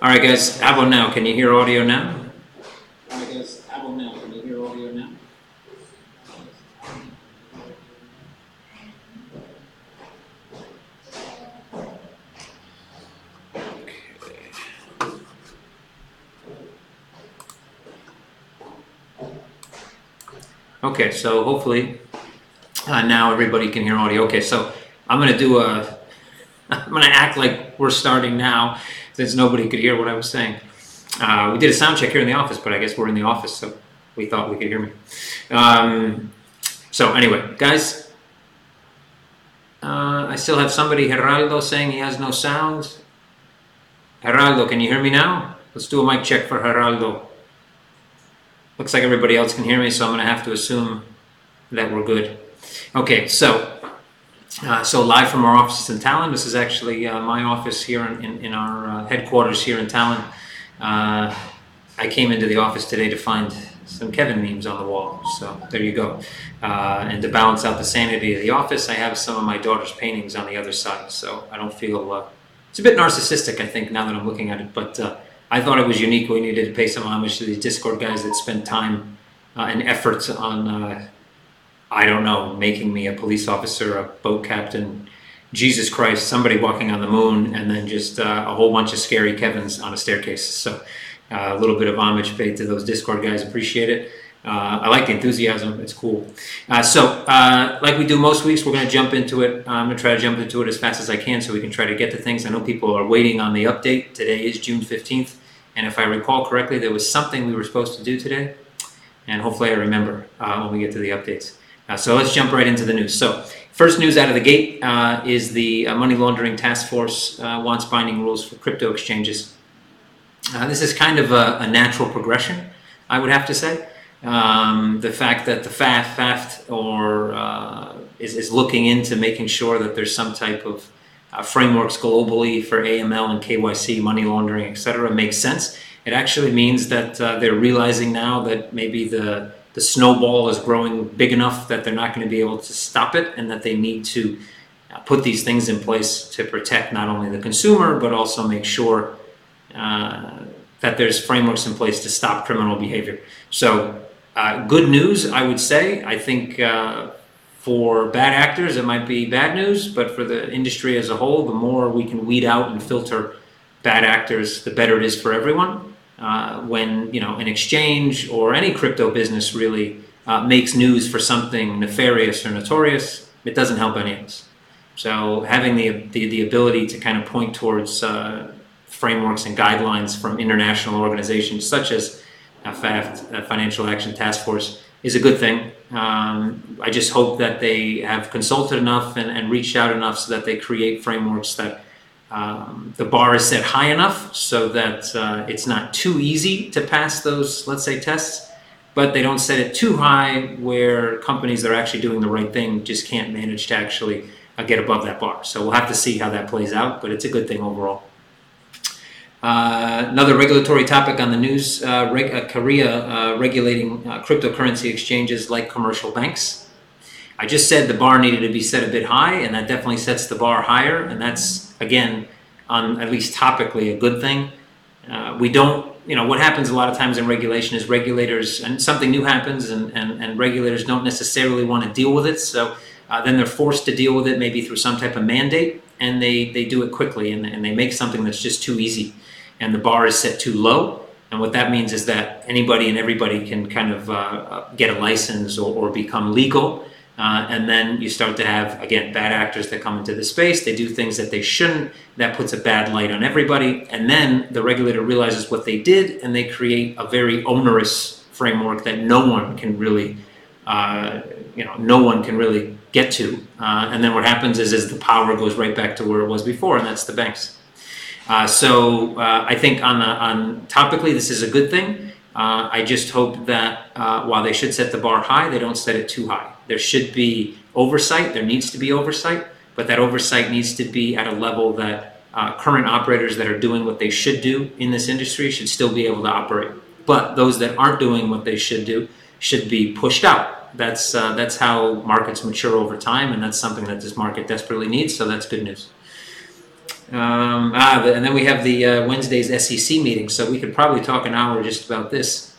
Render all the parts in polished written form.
All right, guys, how about now? Can you hear audio now? Okay, so hopefully now everybody can hear audio. Okay, so I'm gonna act like we're starting now, since nobody could hear what I was saying. We did a sound check here in the office, but I guess we're in the office, so we thought we could hear me. So anyway, guys, I still have somebody, Geraldo, saying he has no sound. Geraldo, can you hear me now? Let's do a mic check for Geraldo. Looks like everybody else can hear me, so I'm going to have to assume that we're good. Okay, so live from our offices in Tallinn. This is actually my office here in our headquarters here in Tallinn. I came into the office today to find some Kevin memes on the wall, so there you go. And to balance out the sanity of the office, I have some of my daughter's paintings on the other side, so I don't feel... it's a bit narcissistic, I think, now that I'm looking at it, but I thought it was unique. We needed to pay some homage to these Discord guys that spent time and effort on, I don't know, making me a police officer, a boat captain, Jesus Christ, somebody walking on the moon, and then just a whole bunch of scary Kevins on a staircase. So a little bit of homage paid to those Discord guys. Appreciate it. I like the enthusiasm. It's cool. Like we do most weeks, we're going to jump into it. I'm going to try to jump into it as fast as I can so we can try to get to things. I know people are waiting on the update. Today is June 15th. And if I recall correctly, there was something we were supposed to do today. And hopefully I remember when we get to the updates. So let's jump right into the news. So first news out of the gate is the Money Laundering Task Force wants binding rules for crypto exchanges. This is kind of a natural progression, I would have to say. The fact that the FAFT is looking into making sure that there's some type of frameworks globally for AML and KYC, money laundering, etc. makes sense. It actually means that they're realizing now that maybe the snowball is growing big enough that they're not going to be able to stop it, and that they need to put these things in place to protect not only the consumer, but also make sure that there's frameworks in place to stop criminal behavior. So good news, I would say. I think for bad actors, it might be bad news, but for the industry as a whole, the more we can weed out and filter bad actors, the better it is for everyone. When an exchange or any crypto business really makes news for something nefarious or notorious, it doesn't help any of us. So having the ability to kind of point towards frameworks and guidelines from international organizations such as FAFT, Financial Action Task Force, is a good thing. I just hope that they have consulted enough and reached out enough so that they create frameworks that the bar is set high enough so that it's not too easy to pass those, let's say, tests, but they don't set it too high where companies that are actually doing the right thing just can't manage to actually get above that bar. So we'll have to see how that plays out, but it's a good thing overall. Another regulatory topic on the news, Korea regulating cryptocurrency exchanges like commercial banks. I just said the bar needed to be set a bit high, and that definitely sets the bar higher, and that's, again, on at least topically, a good thing. We don't, what happens a lot of times in regulation is regulators, and something new happens, and regulators don't necessarily want to deal with it, so then they're forced to deal with it maybe through some type of mandate, and they do it quickly, and they make something that's just too easy, and the bar is set too low. And what that means is that anybody and everybody can kind of get a license or become legal. And then you start to have, again, bad actors that come into the space. They do things that they shouldn't. That puts a bad light on everybody. And then the regulator realizes what they did, and they create a very onerous framework that no one can really, get to. And then what happens is the power goes right back to where it was before, and that's the banks. So I think on topically, this is a good thing. I just hope that while they should set the bar high, they don't set it too high. There should be oversight. There needs to be oversight, but that oversight needs to be at a level that current operators that are doing what they should do in this industry should still be able to operate. But those that aren't doing what they should do should be pushed out. That's how markets mature over time, and that's something that this market desperately needs, so that's good news. And then we have the Wednesday's SEC meeting, so we could probably talk an hour just about this.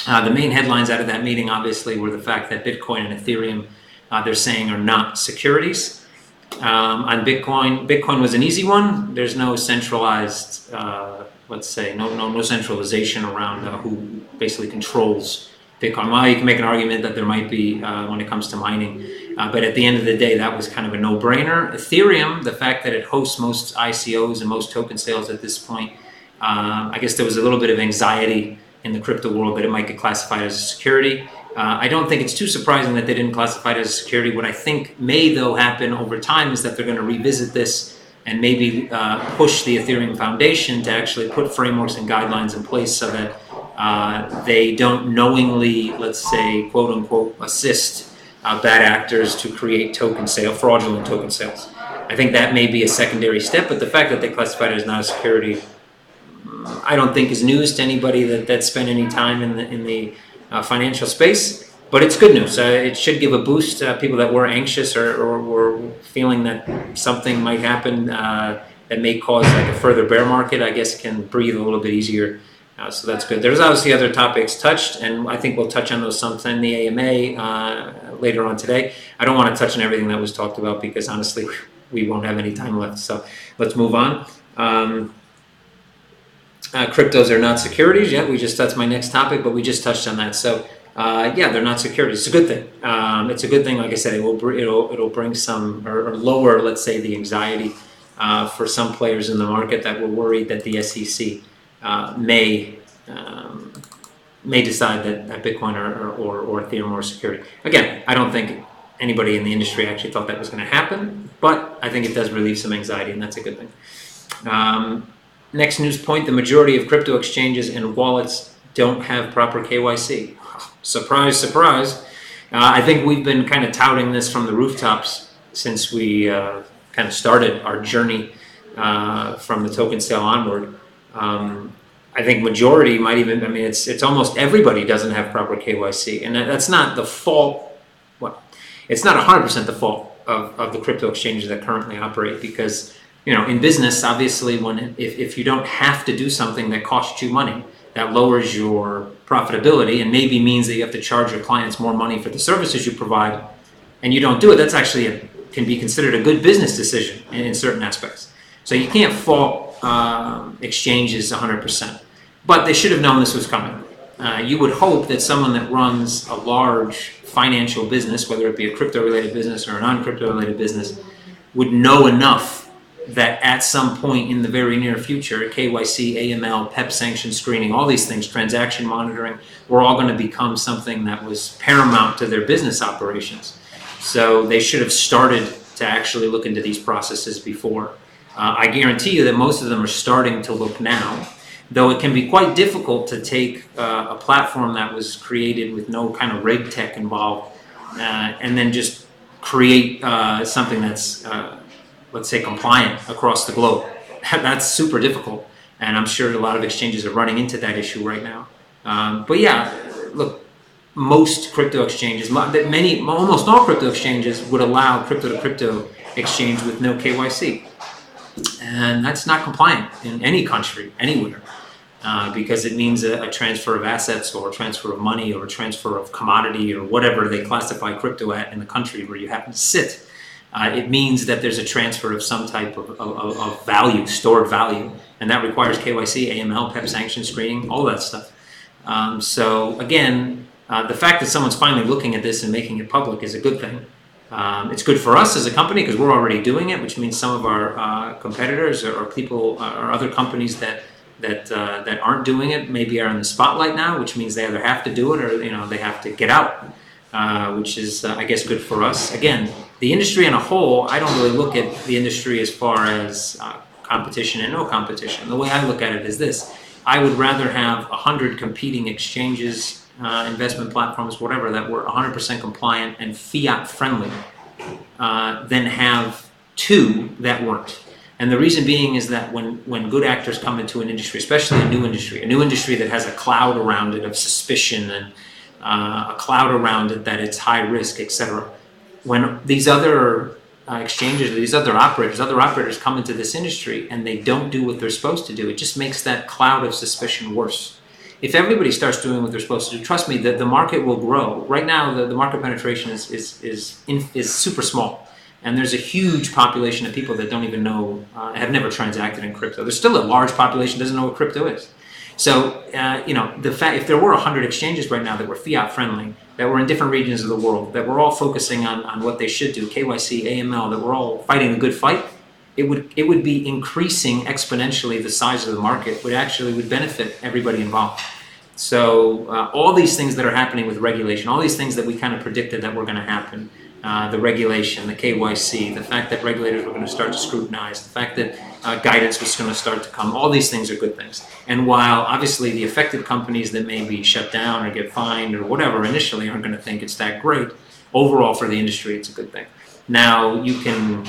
The main headlines out of that meeting, obviously, were the fact that Bitcoin and Ethereum, they're saying, are not securities. On Bitcoin was an easy one. There's no centralized, let's say, no centralization around who basically controls Bitcoin. Well, you can make an argument that there might be when it comes to mining, but at the end of the day, that was kind of a no-brainer. Ethereum, the fact that it hosts most ICOs and most token sales at this point, I guess there was a little bit of anxiety in the crypto world that it might get classified as a security. I don't think it's too surprising that they didn't classify it as a security. What I think may, though, happen over time is that they're going to revisit this and maybe push the Ethereum Foundation to actually put frameworks and guidelines in place so that they don't knowingly, let's say, quote unquote, assist bad actors to create fraudulent token sales. I think that may be a secondary step, but the fact that they classified it as not a security, I don't think is news to anybody that spent any time in the financial space, but it's good news. It should give a boost to people that were anxious or were feeling that something might happen that may cause like a further bear market. I guess can breathe a little bit easier. So that's good. There's obviously other topics touched, and I think we'll touch on those sometime in the AMA later on today. I don't want to touch on everything that was talked about because honestly, we won't have any time left. So let's move on. Cryptos are not securities yet. That's my next topic, but we just touched on that. So yeah, they're not securities. It's a good thing. It's a good thing. Like I said, it'll bring some or lower, let's say, the anxiety for some players in the market that were worried that the SEC may decide that Bitcoin or Ethereum are security. Again, I don't think anybody in the industry actually thought that was going to happen, but I think it does relieve some anxiety, and that's a good thing. Next news point, the majority of crypto exchanges and wallets don't have proper KYC. Surprise, surprise. I think we've been kind of touting this from the rooftops since we kind of started our journey from the token sale onward. I think majority might even, I mean, it's almost everybody doesn't have proper KYC. And that's not the fault, well, it's not 100% the fault of the crypto exchanges that currently operate because, you know, in business, obviously, if you don't have to do something that costs you money, that lowers your profitability and maybe means that you have to charge your clients more money for the services you provide, and you don't do it, that's actually can be considered a good business decision in certain aspects. So you can't fault exchanges 100%, but they should have known this was coming. You would hope that someone that runs a large financial business, whether it be a crypto-related business or a non-crypto-related business, would know enough that at some point in the very near future, KYC, AML, PEP sanction screening, all these things, transaction monitoring, were all going to become something that was paramount to their business operations. So they should have started to actually look into these processes before. I guarantee you that most of them are starting to look now, though it can be quite difficult to take a platform that was created with no kind of reg tech involved and then just create something that's let's say compliant across the globe. That's super difficult, and I'm sure a lot of exchanges are running into that issue right now. But yeah, look, most crypto exchanges, almost all crypto exchanges would allow crypto-to-crypto exchange with no KYC, and that's not compliant in any country, anywhere, because it means a transfer of assets or a transfer of money or a transfer of commodity or whatever they classify crypto at in the country where you happen to sit. It means that there's a transfer of some type of value, stored value, and that requires KYC, AML, PEP sanction screening, all that stuff. So again, the fact that someone's finally looking at this and making it public is a good thing. It's good for us as a company because we're already doing it, which means some of our competitors or people or other companies that aren't doing it maybe are in the spotlight now, which means they either have to do it or they have to get out. Which is, I guess, good for us. Again, the industry in a whole, I don't really look at the industry as far as competition and no competition. The way I look at it is this. I would rather have 100 competing exchanges, investment platforms, whatever, that were 100% compliant and fiat friendly than have 2 that weren't. And the reason being is that when good actors come into an industry, especially a new industry that has a cloud around it of suspicion and a cloud around it that it's high risk, etc. When these other exchanges, or these other operators come into this industry and they don't do what they're supposed to do, it just makes that cloud of suspicion worse. If everybody starts doing what they're supposed to do, trust me, the market will grow. Right now, the market penetration is super small. And there's a huge population of people that don't even know, have never transacted in crypto. There's still a large population that doesn't know what crypto is. So, the fact, if there were 100 exchanges right now that were fiat friendly, that were in different regions of the world, that were all focusing on what they should do, KYC, AML, that were all fighting the good fight, it would be increasing exponentially the size of the market, which would benefit everybody involved. So all these things that are happening with regulation, all these things that we kind of predicted that were going to happen, the regulation, the KYC, the fact that regulators were going to start to scrutinize, the fact that guidance was going to start to come, all these things are good things. And while obviously the affected companies that may be shut down or get fined or whatever initially aren't going to think it's that great, overall for the industry it's a good thing. Now you can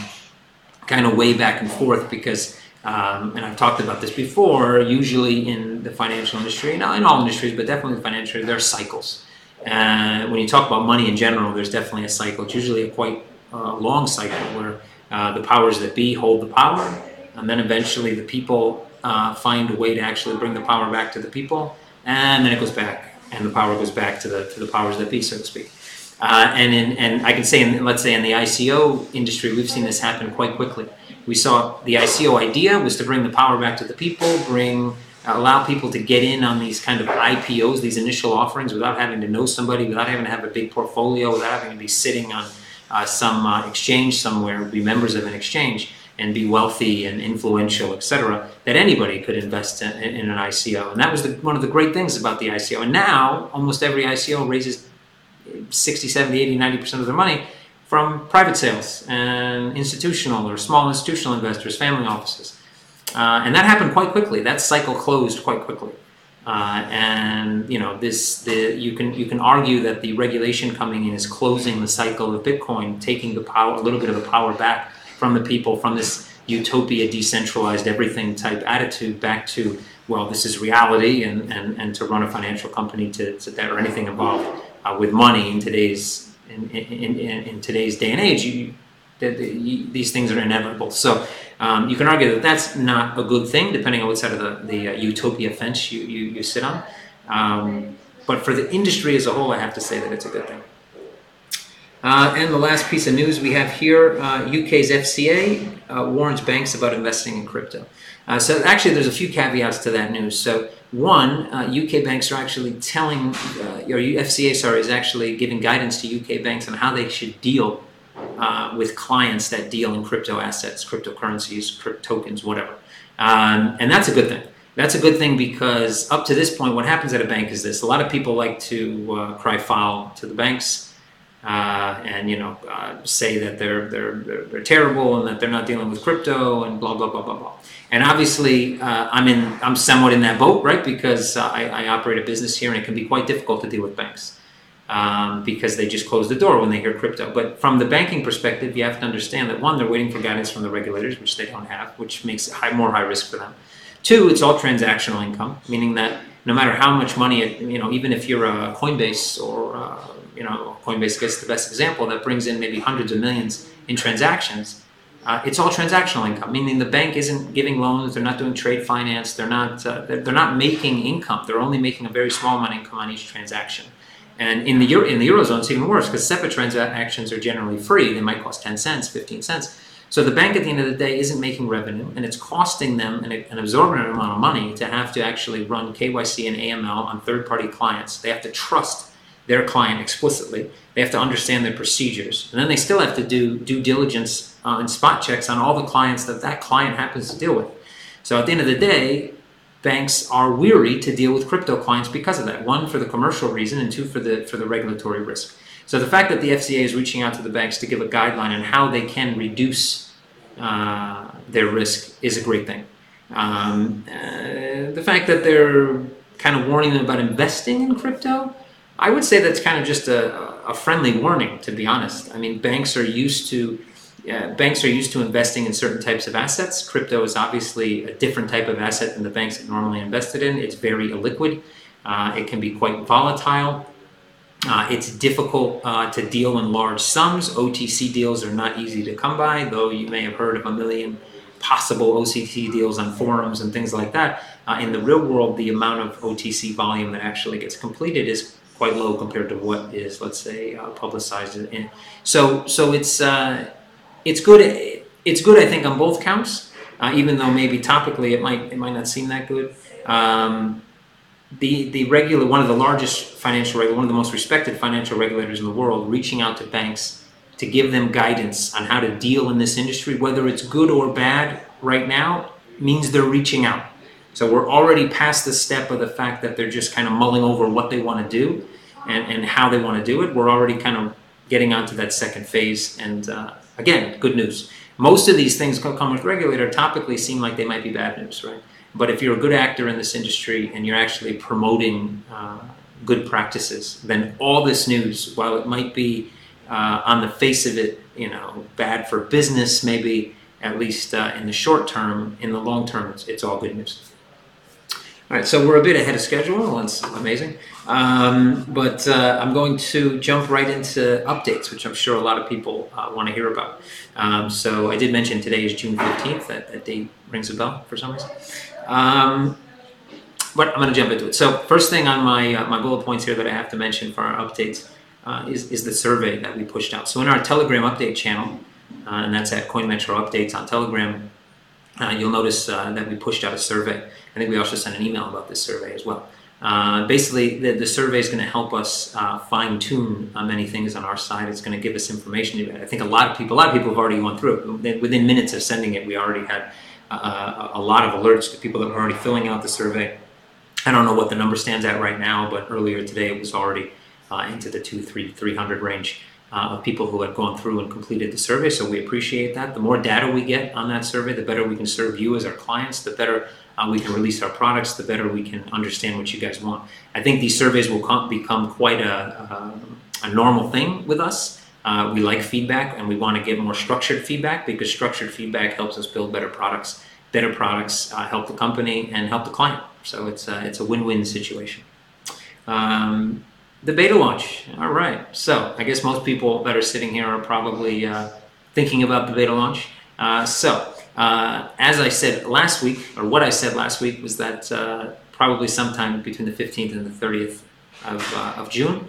kind of weigh back and forth because, and I've talked about this before, usually in the financial industry, not in all industries, but definitely in the financial industry, there are cycles. When you talk about money in general, there's definitely a cycle. It's usually a quite long cycle where the powers that be hold the power, and then eventually the people find a way to actually bring the power back to the people, and then it goes back, and the power goes back to the powers that be, so to speak. And I can say, let's say in the ICO industry, we've seen this happen quite quickly. We saw the ICO idea was to bring the power back to the people, allow people to get in on these kind of IPOs, these initial offerings, without having to know somebody, without having to have a big portfolio, without having to be sitting on some exchange somewhere, be members of an exchange, and be wealthy and influential, etc., that anybody could invest in an ICO. And that was one of the great things about the ICO. And now, almost every ICO raises 60, 70, 80, 90% of their money from private sales and institutional or small institutional investors, family offices. And that happened quite quickly. That cycle closed quite quickly. And you can argue that the regulation coming in is closing the cycle of Bitcoin, taking the power, a little bit of the power back from the people, from this utopia, decentralized everything type attitude back to, well, this is reality, and to run a financial company or anything involved with money in today's day and age, these things are inevitable. So you can argue that that's not a good thing, depending on what side of the utopia fence you sit on. But for the industry as a whole, I have to say that it's a good thing. And the last piece of news we have here, UK's FCA warns banks about investing in crypto. So actually there's a few caveats to that news. So one, UK banks are actually FCA is actually giving guidance to UK banks on how they should deal with clients that deal in crypto assets, cryptocurrencies, crypto tokens, whatever. And that's a good thing. That's a good thing because up to this point, what happens at a bank is this. A lot of people like to cry foul to the banks and say that they're terrible and that they're not dealing with crypto and blah, blah, blah, blah, blah. And obviously, I'm somewhat in that boat, right? Because I operate a business here and it can be quite difficult to deal with banks. Because they just close the door when they hear crypto. But from the banking perspective, you have to understand that one, they're waiting for guidance from the regulators, which they don't have, which makes it more high risk for them. Two, it's all transactional income, meaning that no matter how much money, even if you're a Coinbase or Coinbase gets the best example that brings in maybe hundreds of millions in transactions, it's all transactional income, meaning the bank isn't giving loans, they're not doing trade finance, they're not making income, they're only making a very small amount of income on each transaction. And in the Eurozone, it's even worse because SEPA transactions are generally free. They might cost 10 cents, 15 cents. So the bank at the end of the day isn't making revenue, and it's costing them an exorbitant amount of money to have to actually run KYC and AML on third-party clients. They have to trust their client explicitly. They have to understand their procedures. And then they still have to do due diligence and spot checks on all the clients that client happens to deal with. So at the end of the day, banks are weary to deal with crypto clients because of that. One, for the commercial reason, and two, for the regulatory risk. So the fact that the FCA is reaching out to the banks to give a guideline on how they can reduce their risk is a great thing. The fact that they're kind of warning them about investing in crypto, I would say that's kind of just a friendly warning, to be honest. I mean, banks are used to investing in certain types of assets. Crypto is obviously a different type of asset than the banks that normally invested in. It's very illiquid. It can be quite volatile. It's difficult to deal in large sums. OTC deals are not easy to come by, though you may have heard of a million possible OTC deals on forums and things like that. In the real world, the amount of OTC volume that actually gets completed is quite low compared to what is, let's say, publicized. So it's good. It's good, I think, on both counts. Even though maybe topically it might not seem that good. The regular, one of the largest financial regulators, one of the most respected financial regulators in the world, reaching out to banks to give them guidance on how to deal in this industry, whether it's good or bad right now, means they're reaching out. So we're already past the step of the fact that they're just kind of mulling over what they want to do and how they want to do it. We're already kind of getting onto that second phase. And again, good news. Most of these things come with regulator topically seem like they might be bad news, right? But if you're a good actor in this industry and you're actually promoting good practices, then all this news, while it might be on the face of it, bad for business, maybe at least in the short term, in the long term, it's all good news. All right, so we're a bit ahead of schedule. Well, that's amazing. But I'm going to jump right into updates, which I'm sure a lot of people want to hear about. So I did mention today is June 15th. That date rings a bell for some reason. But I'm going to jump into it. So first thing on my bullet points here that I have to mention for our updates is the survey that we pushed out. So in our Telegram update channel, and that's at CoinMetro Updates on Telegram, you'll notice that we pushed out a survey. I think we also sent an email about this survey as well. Basically, the survey is going to help us fine-tune many things on our side. It's going to give us information. I think a lot of people have already gone through it. Within minutes of sending it, we already had a lot of alerts to people that were already filling out the survey. I don't know what the number stands at right now, but earlier today it was already into the 300 range of people who had gone through and completed the survey, so we appreciate that. The more data we get on that survey, the better we can serve you as our clients, the better we can release our products, the better we can understand what you guys want. I think these surveys will become quite a normal thing with us. We like feedback, and we want to get more structured feedback because structured feedback helps us build better products. Better products help the company and help the client. So it's a win-win situation. The beta launch. All right. So I guess most people that are sitting here are probably thinking about the beta launch. As I said last week, or what I said last week, was that probably sometime between the 15th and the 30th of June.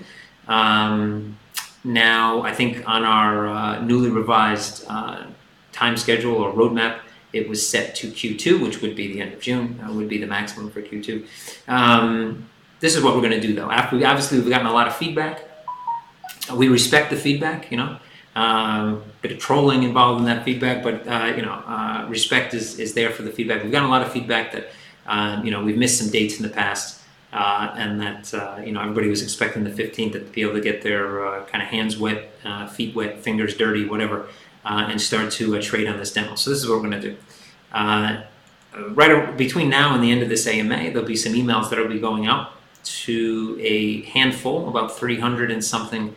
Now, I think on our newly revised time schedule or roadmap, it was set to Q2, which would be the end of June, would be the maximum for Q2. This is what we're going to do, though. We've gotten a lot of feedback. We respect the feedback, bit of trolling involved in that feedback, but respect is there for the feedback. We've gotten a lot of feedback that we've missed some dates in the past, and that everybody was expecting the 15th to be able to get their kind of hands wet, feet wet, fingers dirty, whatever, and start to trade on this demo. So this is what we're going to do. Right between now and the end of this AMA, there'll be some emails that will be going out to a handful, about 300 and something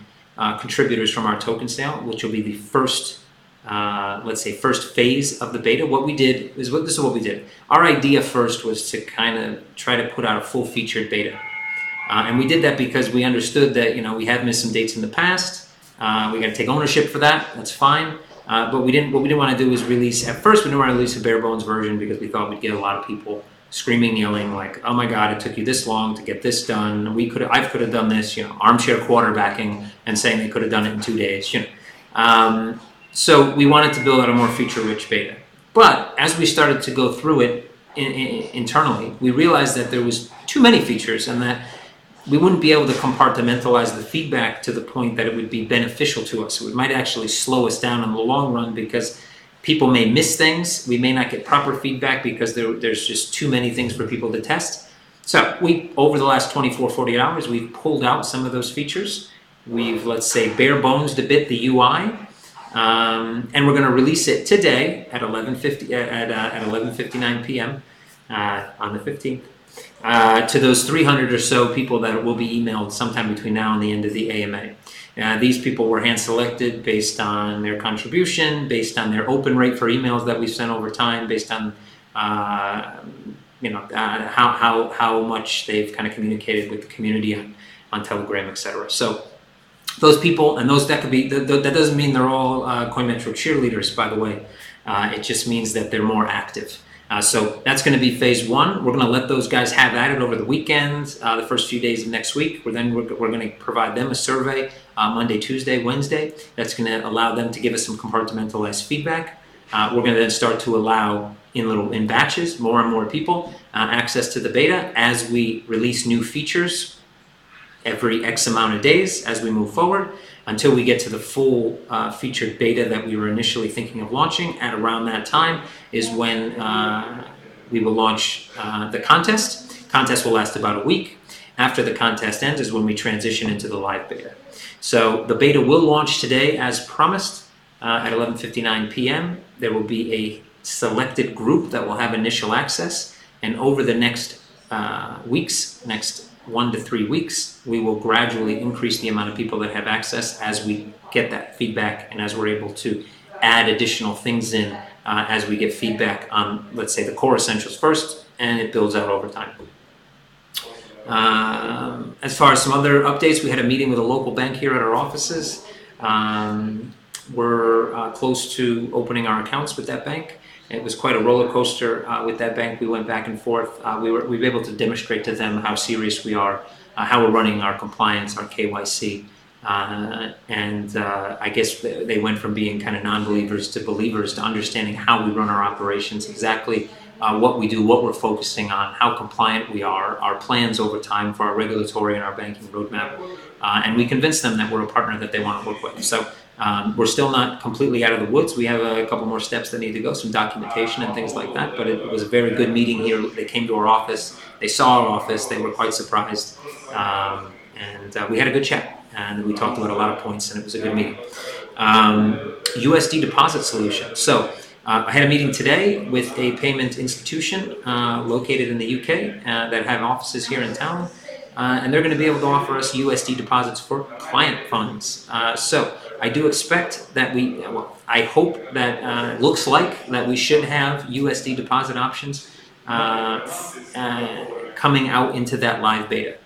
contributors from our token sale, which will be the first, let's say, first phase of the beta. What we did is this is what we did. Our idea first was to kind of try to put out a full-featured beta, and we did that because we understood that we have missed some dates in the past. We got to take ownership for that. That's fine. But what we didn't want to do is release. At first, we didn't want to release a bare bones version because we thought we'd get a lot of people screaming, yelling, like, "Oh my God, it took you this long to get this done. I could have done this." Armchair quarterbacking and saying they could have done it in 2 days. So we wanted to build out a more feature-rich beta. But as we started to go through it internally, we realized that there was too many features and that we wouldn't be able to compartmentalize the feedback to the point that it would be beneficial to us. It might actually slow us down in the long run because people may miss things. We may not get proper feedback because there's just too many things for people to test. So over the last 24, 48 hours, we've pulled out some of those features. We've, let's say, bare bonesed a bit the UI, and we're going to release it today at 11:59 p.m. On the 15th. To those 300 or so people that will be emailed sometime between now and the end of the AMA. These people were hand-selected based on their contribution, based on their open rate for emails that we've sent over time, based on how much they've kind of communicated with the community on Telegram, etc. So those people, and that could be, that doesn't mean they're all CoinMetro cheerleaders, by the way. It just means that they're more active. So that's going to be phase one. We're going to let those guys have at it over the weekend, the first few days of next week. We're going to provide them a survey Monday, Tuesday, Wednesday. That's going to allow them to give us some compartmentalized feedback. We're going to then start to allow in batches, more and more people access to the beta as we release new features every X amount of days as we move forward, until we get to the full featured beta that we were initially thinking of launching. At around that time is when we will launch the contest. Contest will last about a week. After the contest ends is when we transition into the live beta. So the beta will launch today as promised at 11:59 p.m. There will be a selected group that will have initial access, and over the next next 1 to 3 weeks, we will gradually increase the amount of people that have access as we get that feedback and as we're able to add additional things in as we get feedback on, let's say, the core essentials first, and it builds out over time. As far as some other updates, we had a meeting with a local bank here at our offices. We're close to opening our accounts with that bank. It was quite a roller coaster with that bank. We went back and forth. We were able to demonstrate to them how serious we are, how we're running our compliance, our KYC. I guess they went from being kind of non-believers to believers, to understanding how we run our operations, exactly what we do, what we're focusing on, how compliant we are, our plans over time for our regulatory and our banking roadmap. And we convinced them that we're a partner that they want to work with. So we're still not completely out of the woods. We have a couple more steps that need to go, some documentation and things like that. But it was a very good meeting here. They came to our office. They saw our office. They were quite surprised. We had a good chat. And we talked about a lot of points, and it was a good meeting. USD deposit solution. So I had a meeting today with a payment institution located in the UK that have offices here in town. And they're going to be able to offer us USD deposits for client funds. So I do expect that I hope that looks like that we should have USD deposit options coming out into that live beta.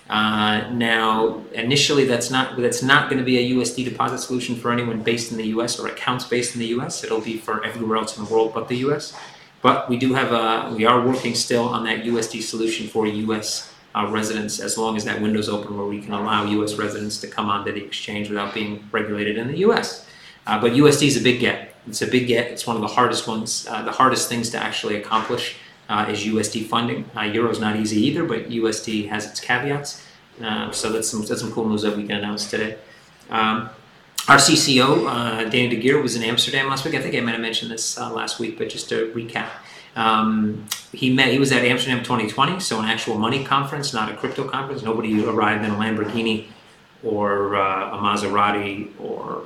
Now, initially, that's not going to be a USD deposit solution for anyone based in the U.S. or accounts based in the U.S. It'll be for everywhere else in the world but the U.S. But we are working still on that USD solution for U.S. Residents, as long as that window's open where we can allow U.S. residents to come onto the exchange without being regulated in the U.S. But USD is a big get. It's a big get. It's one of the hardest ones. The hardest things to actually accomplish is USD funding. Euro's not easy either, but USD has its caveats. So that's some cool news that we can announce today. Our CCO, Danny de Geer, was in Amsterdam last week. I think I might have mentioned this last week, but just to recap. He was at Amsterdam 2020, so an actual money conference, not a crypto conference. Nobody arrived in a Lamborghini or a Maserati, or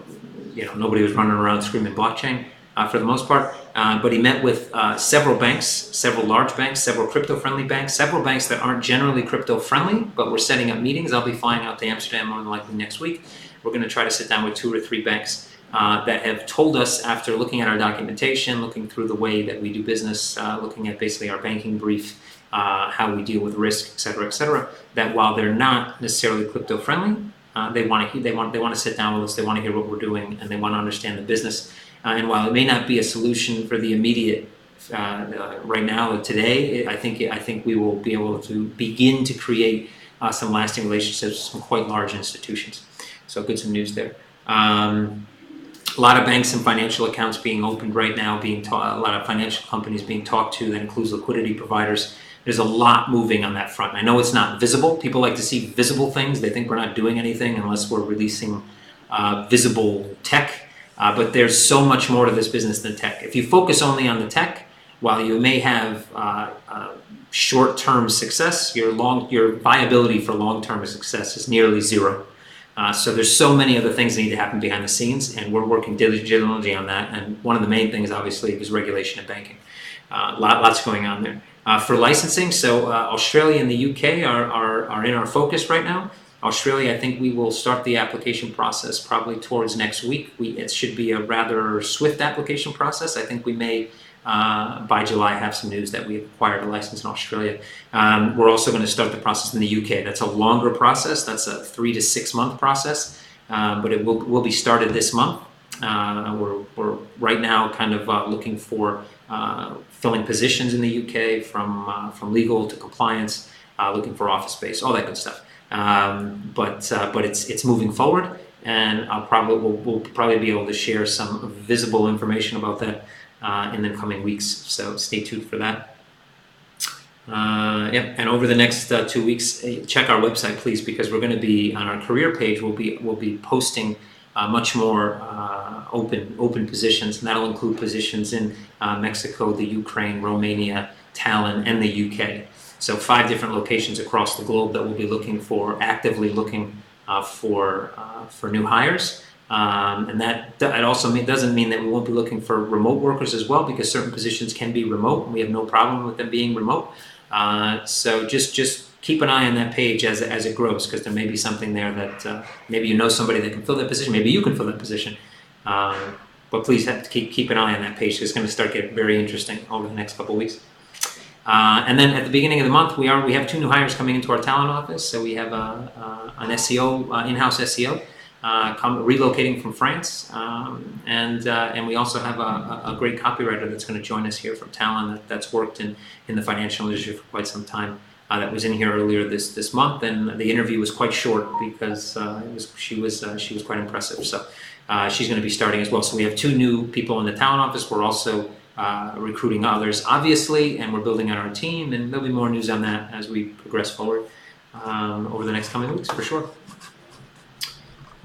nobody was running around screaming blockchain for the most part. But he met with several banks, several large banks, several crypto-friendly banks, several banks that aren't generally crypto-friendly, but we're setting up meetings. I'll be flying out to Amsterdam more than likely next week. We're going to try to sit down with 2 or 3 banks that have told us, after looking at our documentation, looking through the way that we do business, looking at basically our banking brief, how we deal with risk, et cetera, that while they're not necessarily crypto-friendly, they want to sit down with us. They want to hear what we're doing, and they want to understand the business. And while it may not be a solution for the immediate right now, today, I think we will be able to begin to create some lasting relationships with some quite large institutions. So some news there. A lot of banks and financial accounts being opened right now, a lot of financial companies being talked to. That includes liquidity providers. There's a lot moving on that front. I know it's not visible. People like to see visible things. They think we're not doing anything unless we're releasing visible tech. But there's so much more to this business than tech. If you focus only on the tech, while you may have short-term success, your viability for long-term success is nearly zero. So there's so many other things that need to happen behind the scenes, and we're working diligently on that. And one of the main things, obviously, is regulation and banking. Lots going on there. For licensing, so Australia and the UK are in our focus right now. Australia, I think we will start the application process probably towards next week. It should be a rather swift application process. I think we may, by July, have some news that we've acquired a license in Australia. We're also going to start the process in the UK. That's a longer process. That's a 3 to 6 month process. but it will be started this month. We're right now kind of looking for filling positions in the UK from legal to compliance, looking for office space, all that good stuff. But it's moving forward, and we'll probably be able to share some visible information about that in the coming weeks. So stay tuned for that. And over the next 2 weeks, check our website, please, because we're going to be on our career page. We'll be posting much more open positions, and that'll include positions in Mexico, the Ukraine, Romania, Tallinn, and the UK. So 5 different locations across the globe that we'll be actively looking for new hires. And that also doesn't mean that we won't be looking for remote workers as well, because certain positions can be remote, and we have no problem with them being remote. So just keep an eye on that page as it grows, because there may be something there that maybe you know somebody that can fill that position. Maybe you can fill that position. But please have to keep an eye on that page, because it's going to start getting very interesting over the next couple of weeks. And then at the beginning of the month, we have 2 new hires coming into our talent office. So we have an SEO, in-house SEO, relocating from France, and we also have a great copywriter that's going to join us here from Talon that's worked in the financial industry for quite some time. That was in here earlier this month, and the interview was quite short because she was quite impressive. So she's going to be starting as well. So we have 2 new people in the Talon office. We're also recruiting others, obviously, and we're building out our team, and there'll be more news on that as we progress forward over the next coming weeks, for sure.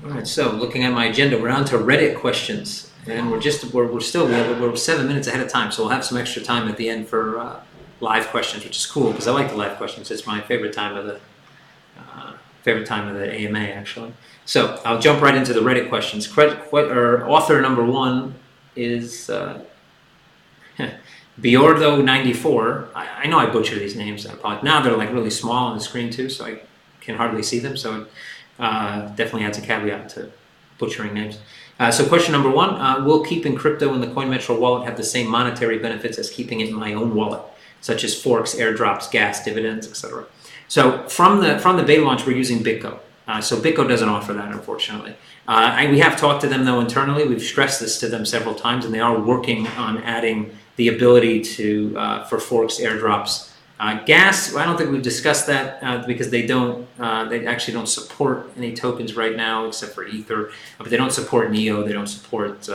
All right, so looking at my agenda, we're on to Reddit questions, and we're 7 minutes ahead of time, so we'll have some extra time at the end for live questions, which is cool because I like the live questions. It's my favorite time of the AMA, actually. So I'll jump right into the Reddit questions. Author number 1 is Biordo94. I know I butcher these names. Now they're like really small on the screen too, so I can hardly see them. So definitely adds a caveat to butchering names. So question number 1, will keeping crypto in the CoinMetro wallet have the same monetary benefits as keeping it in my own wallet, such as forks, airdrops, gas, dividends, etc.? So from the beta launch, we're using BitGo. So BitGo doesn't offer that, unfortunately. We have talked to them, though, internally. We've stressed this to them several times, and they are working on adding the ability for forks, airdrops. Gas, I don't think we've discussed that because they actually don't support any tokens right now except for Ether, but they don't support NEO, they don't support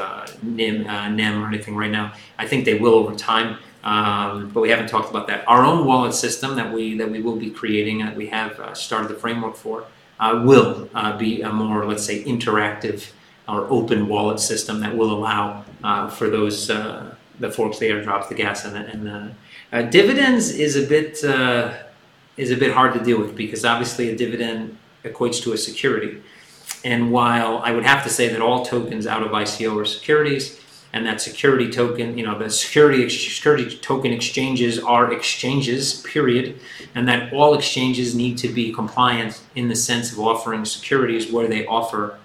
NEM or anything right now. I think they will over time, but we haven't talked about that. Our own wallet system that we will be creating, that we have started the framework for, will be a more, let's say, interactive or open wallet system that will allow for those the forks, the airdrops, the gas, and the dividends is a bit hard to deal with, because obviously a dividend equates to a security. And while I would have to say that all tokens out of ICO are securities, and that security token, the security token exchanges are exchanges, period, and that all exchanges need to be compliant in the sense of offering securities where they offer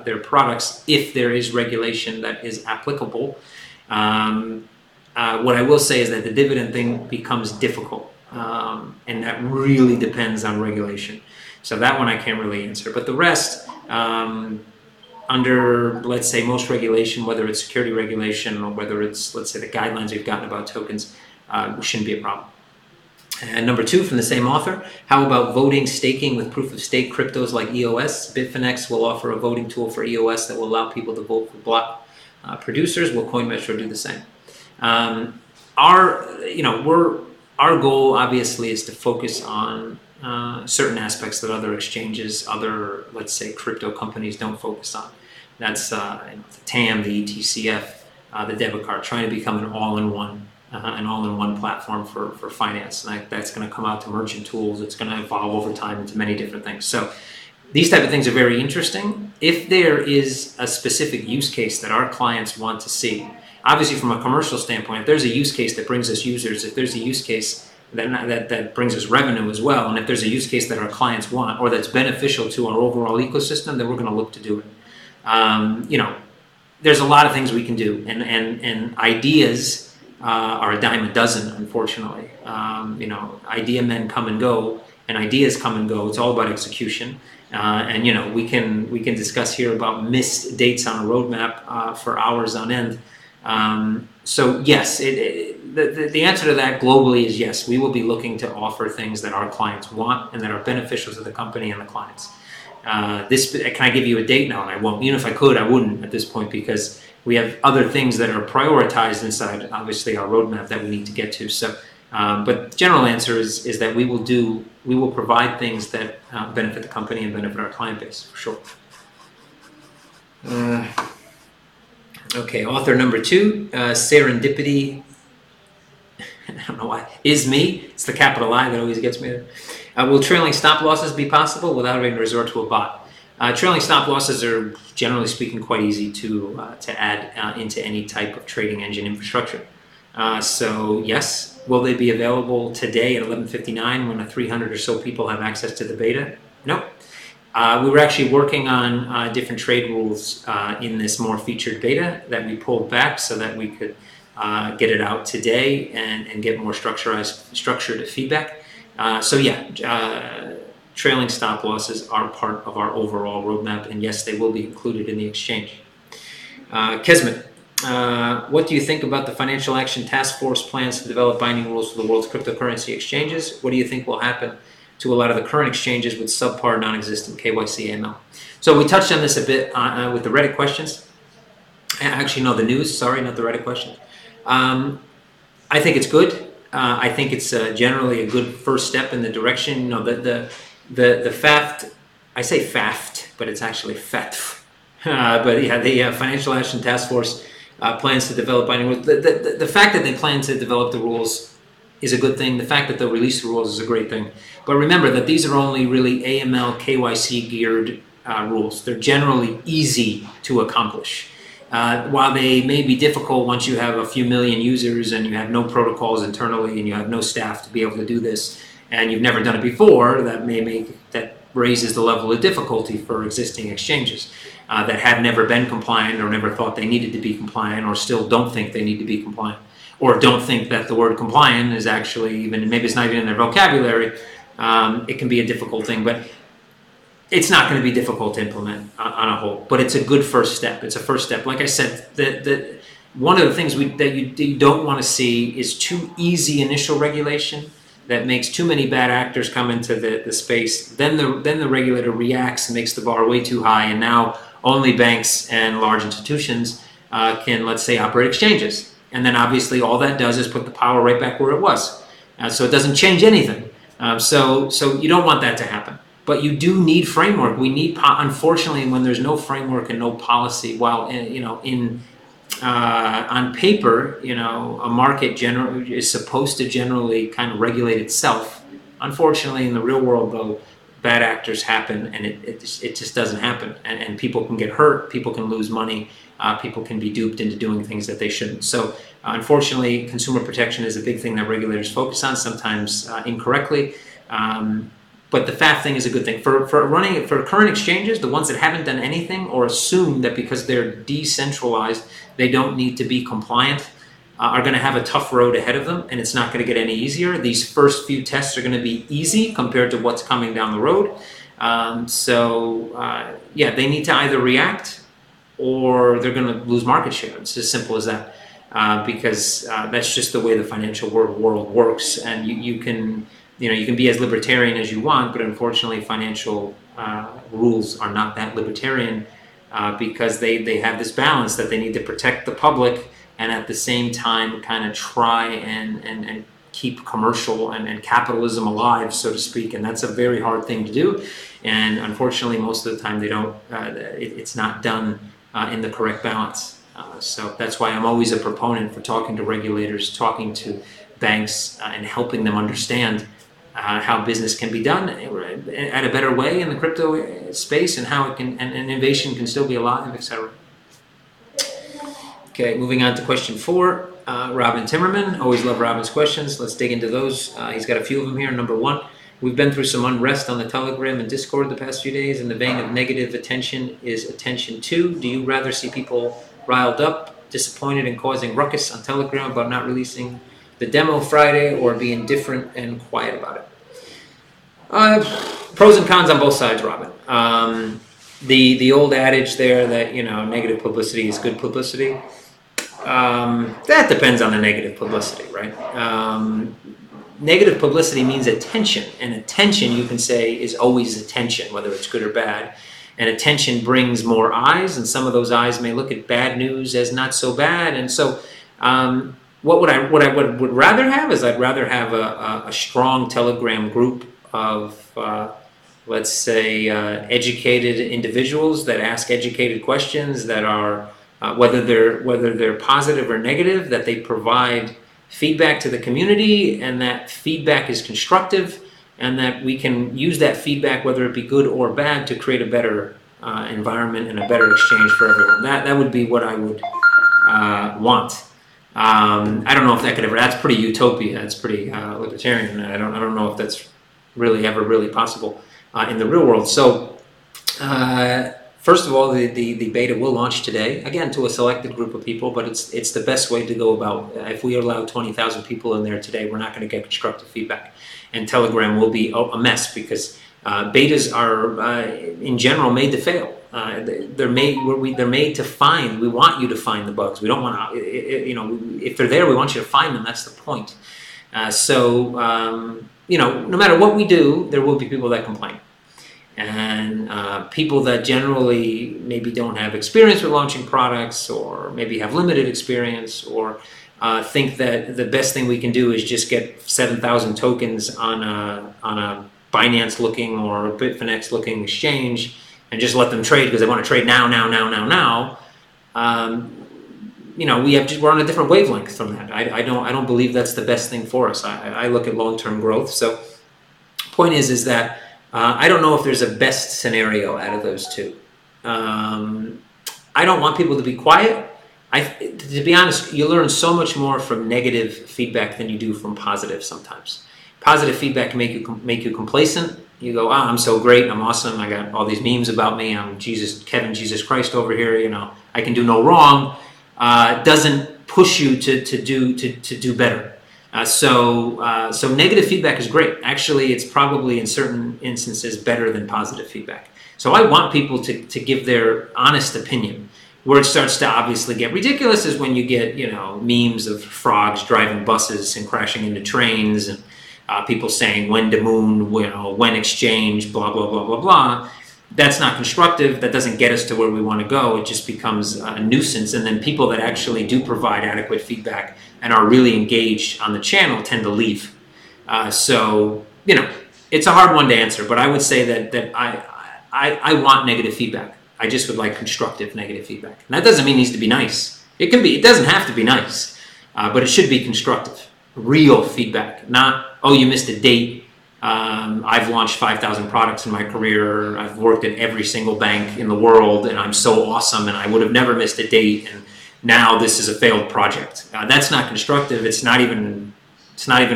their products, if there is regulation that is applicable. What I will say is that the dividend thing becomes difficult, and that really depends on regulation. So that one I can't really answer. But the rest, under, let's say, most regulation, whether it's security regulation or whether it's, let's say, the guidelines we've gotten about tokens, shouldn't be a problem. And number 2, from the same author, how about voting, staking with proof-of-stake cryptos like EOS? Bitfinex will offer a voting tool for EOS that will allow people to vote for block producers. Will CoinMetro do the same? Our goal obviously is to focus on certain aspects that other exchanges, other, let's say, crypto companies don't focus on. That's the TAM, the ETCF, the debit card, trying to become an all-in-one platform for finance. And that's going to come out to merchant tools. It's going to evolve over time into many different things. So these type of things are very interesting. If there is a specific use case that our clients want to see, obviously from a commercial standpoint, if there's a use case that brings us users, if there's a use case that brings us revenue as well, and if there's a use case that our clients want or that's beneficial to our overall ecosystem, then we're going to look to do it. There's a lot of things we can do, and ideas are a dime a dozen, unfortunately. Idea men come and go, and ideas come and go. It's all about execution. And we can discuss here about missed dates on a roadmap for hours on end. So yes, the answer to that globally is yes. We will be looking to offer things that our clients want and that are beneficial to the company and the clients. Can I give you a date? No, and I won't. Even if I could, I wouldn't at this point, because we have other things that are prioritized inside, obviously, our roadmap that we need to get to. So, but the general answer is that we will provide things that benefit the company and benefit our client base, for sure. Okay, author number 2, Serendipity. I don't know why. Is me. It's the capital I that always gets me there. Will trailing stop losses be possible without having to resort to a bot? Trailing stop losses are, generally speaking, quite easy to add into any type of trading engine infrastructure. So yes, will they be available today at 11:59 when 300 or so people have access to the beta? Nope. We were actually working on different trade rules in this more featured beta that we pulled back so that we could get it out today and get more structured feedback. So yeah, trailing stop losses are part of our overall roadmap, and yes, they will be included in the exchange. Kesmet, what do you think about the Financial Action Task Force plans to develop binding rules for the world's cryptocurrency exchanges? What do you think will happen to a lot of the current exchanges with subpar, non-existent KYC AML? So we touched on this a bit with the Reddit questions. Actually, no, the news. Sorry, not the Reddit questions. I think it's good. I think it's generally a good first step in the direction. The FAFT, I say FAFT, but it's actually FATF. But yeah, the Financial Action Task Force plans to develop binding rules. The fact that they plan to develop the rules is a good thing. The fact that they'll release the rules is a great thing. But remember that these are only really AML, KYC geared rules. They're generally easy to accomplish. While they may be difficult once you have a few million users and you have no protocols internally and you have no staff to be able to do this, and you've never done it before, that raises the level of difficulty for existing exchanges that have never been compliant or never thought they needed to be compliant or still don't think they need to be compliant or don't think that the word compliant is actually even, maybe it's not even in their vocabulary. It can be a difficult thing, but it's not going to be difficult to implement on a whole, but it's a good first step. It's a first step. Like I said, one of the things that you don't want to see is too easy initial regulation that makes too many bad actors come into the space. Then the regulator reacts and makes the bar way too high, and now only banks and large institutions can, let's say, operate exchanges. And then obviously all that does is put the power right back where it was. So it doesn't change anything. So you don't want that to happen. But you do need framework. We need, unfortunately, when there's no framework and no policy, while on paper, a market is supposed to generally kind of regulate itself. Unfortunately, in the real world, though, bad actors happen, and it just doesn't happen. And people can get hurt. People can lose money. People can be duped into doing things that they shouldn't. So, unfortunately, consumer protection is a big thing that regulators focus on, sometimes incorrectly. But the FAF thing is a good thing. For current exchanges, the ones that haven't done anything or assume that because they're decentralized, they don't need to be compliant, are going to have a tough road ahead of them, and it's not going to get any easier. These first few tests are going to be easy compared to what's coming down the road. Yeah, they need to either react or they're going to lose market share. It's as simple as that, because that's just the way the financial world works, and you can be as libertarian as you want, but unfortunately financial rules are not that libertarian because they have this balance that they need to protect the public and at the same time kind of try and keep commercial and capitalism alive, so to speak. And that's a very hard thing to do. And unfortunately, most of the time it's not done in the correct balance. So that's why I'm always a proponent for talking to regulators, talking to banks, and helping them understand how business can be done at a better way in the crypto space, and how and innovation can still be alive, etc. Okay, moving on to question 4. Robin Timmerman. Always love Robin's questions. Let's dig into those. He's got a few of them here. Number 1, we've been through some unrest on the Telegram and Discord the past few days. In the vein of negative attention is attention too. Do you rather see people riled up, disappointed, and causing ruckus on Telegram about not releasing the demo Friday, or be indifferent and quiet about it? pros and cons on both sides, Robin. The old adage there that, you know, negative publicity is good publicity. That depends on the negative publicity, right? Negative publicity means attention, and attention, you can say, is always attention, whether it's good or bad. And attention brings more eyes, and some of those eyes may look at bad news as not so bad. And so, what I would rather have is I'd rather have a strong Telegram group of let's say educated individuals that ask educated questions that are whether they're positive or negative, that they provide feedback to the community, and that feedback is constructive, and that we can use that feedback, whether it be good or bad, to create a better environment and a better exchange for everyone. That would be what I would want. I don't know if that could ever. That's pretty utopia. That's pretty libertarian. I don't know if that's really ever really possible in the real world. So. First of all, the beta will launch today, again, to a selected group of people, but it's the best way to go about. If we allow 20,000 people in there today, we're not going to get constructive feedback. And Telegram will be a mess, because betas are, in general, made to fail. They're made to find. We want you to find the bugs. We don't want to, you know, if they're there, we want you to find them. That's the point. You know, no matter what we do, there will be people that complain. And people that generally maybe don't have experience with launching products, or maybe have limited experience, or think that the best thing we can do is just get 7,000 tokens on a Binance-looking or a Bitfinex-looking exchange and just let them trade because they want to trade now. You know, we're on a different wavelength from that. I don't believe that's the best thing for us. I look at long-term growth. So, point is that. I don't know if there's a best scenario out of those two. I don't want people to be quiet. To be honest, you learn so much more from negative feedback than you do from positive sometimes. Positive feedback can make you complacent. You go, I'm so great, I'm awesome, I got all these memes about me, I'm Kevin Jesus Christ over here, you know, I can do no wrong. Doesn't push you to do better. So negative feedback is great. Actually, it's probably in certain instances better than positive feedback. So I want people to give their honest opinion. Where it starts to obviously get ridiculous is when you get, you know, memes of frogs driving buses and crashing into trains, and people saying when to moon, you know, when exchange, blah, blah, blah, blah, blah. That's not constructive. That doesn't get us to where we want to go. It just becomes a nuisance. And then people that actually do provide adequate feedback and are really engaged on the channel tend to leave. So, you know, it's a hard one to answer, but I would say that I want negative feedback. I just would like constructive negative feedback. And that doesn't mean it needs to be nice. It doesn't have to be nice, but it should be constructive. Real feedback, not, oh, you missed a date. I've launched 5,000 products in my career. I've worked at every single bank in the world, and I'm so awesome, and I would have never missed a date, and now this is a failed project. That's not constructive. It's not even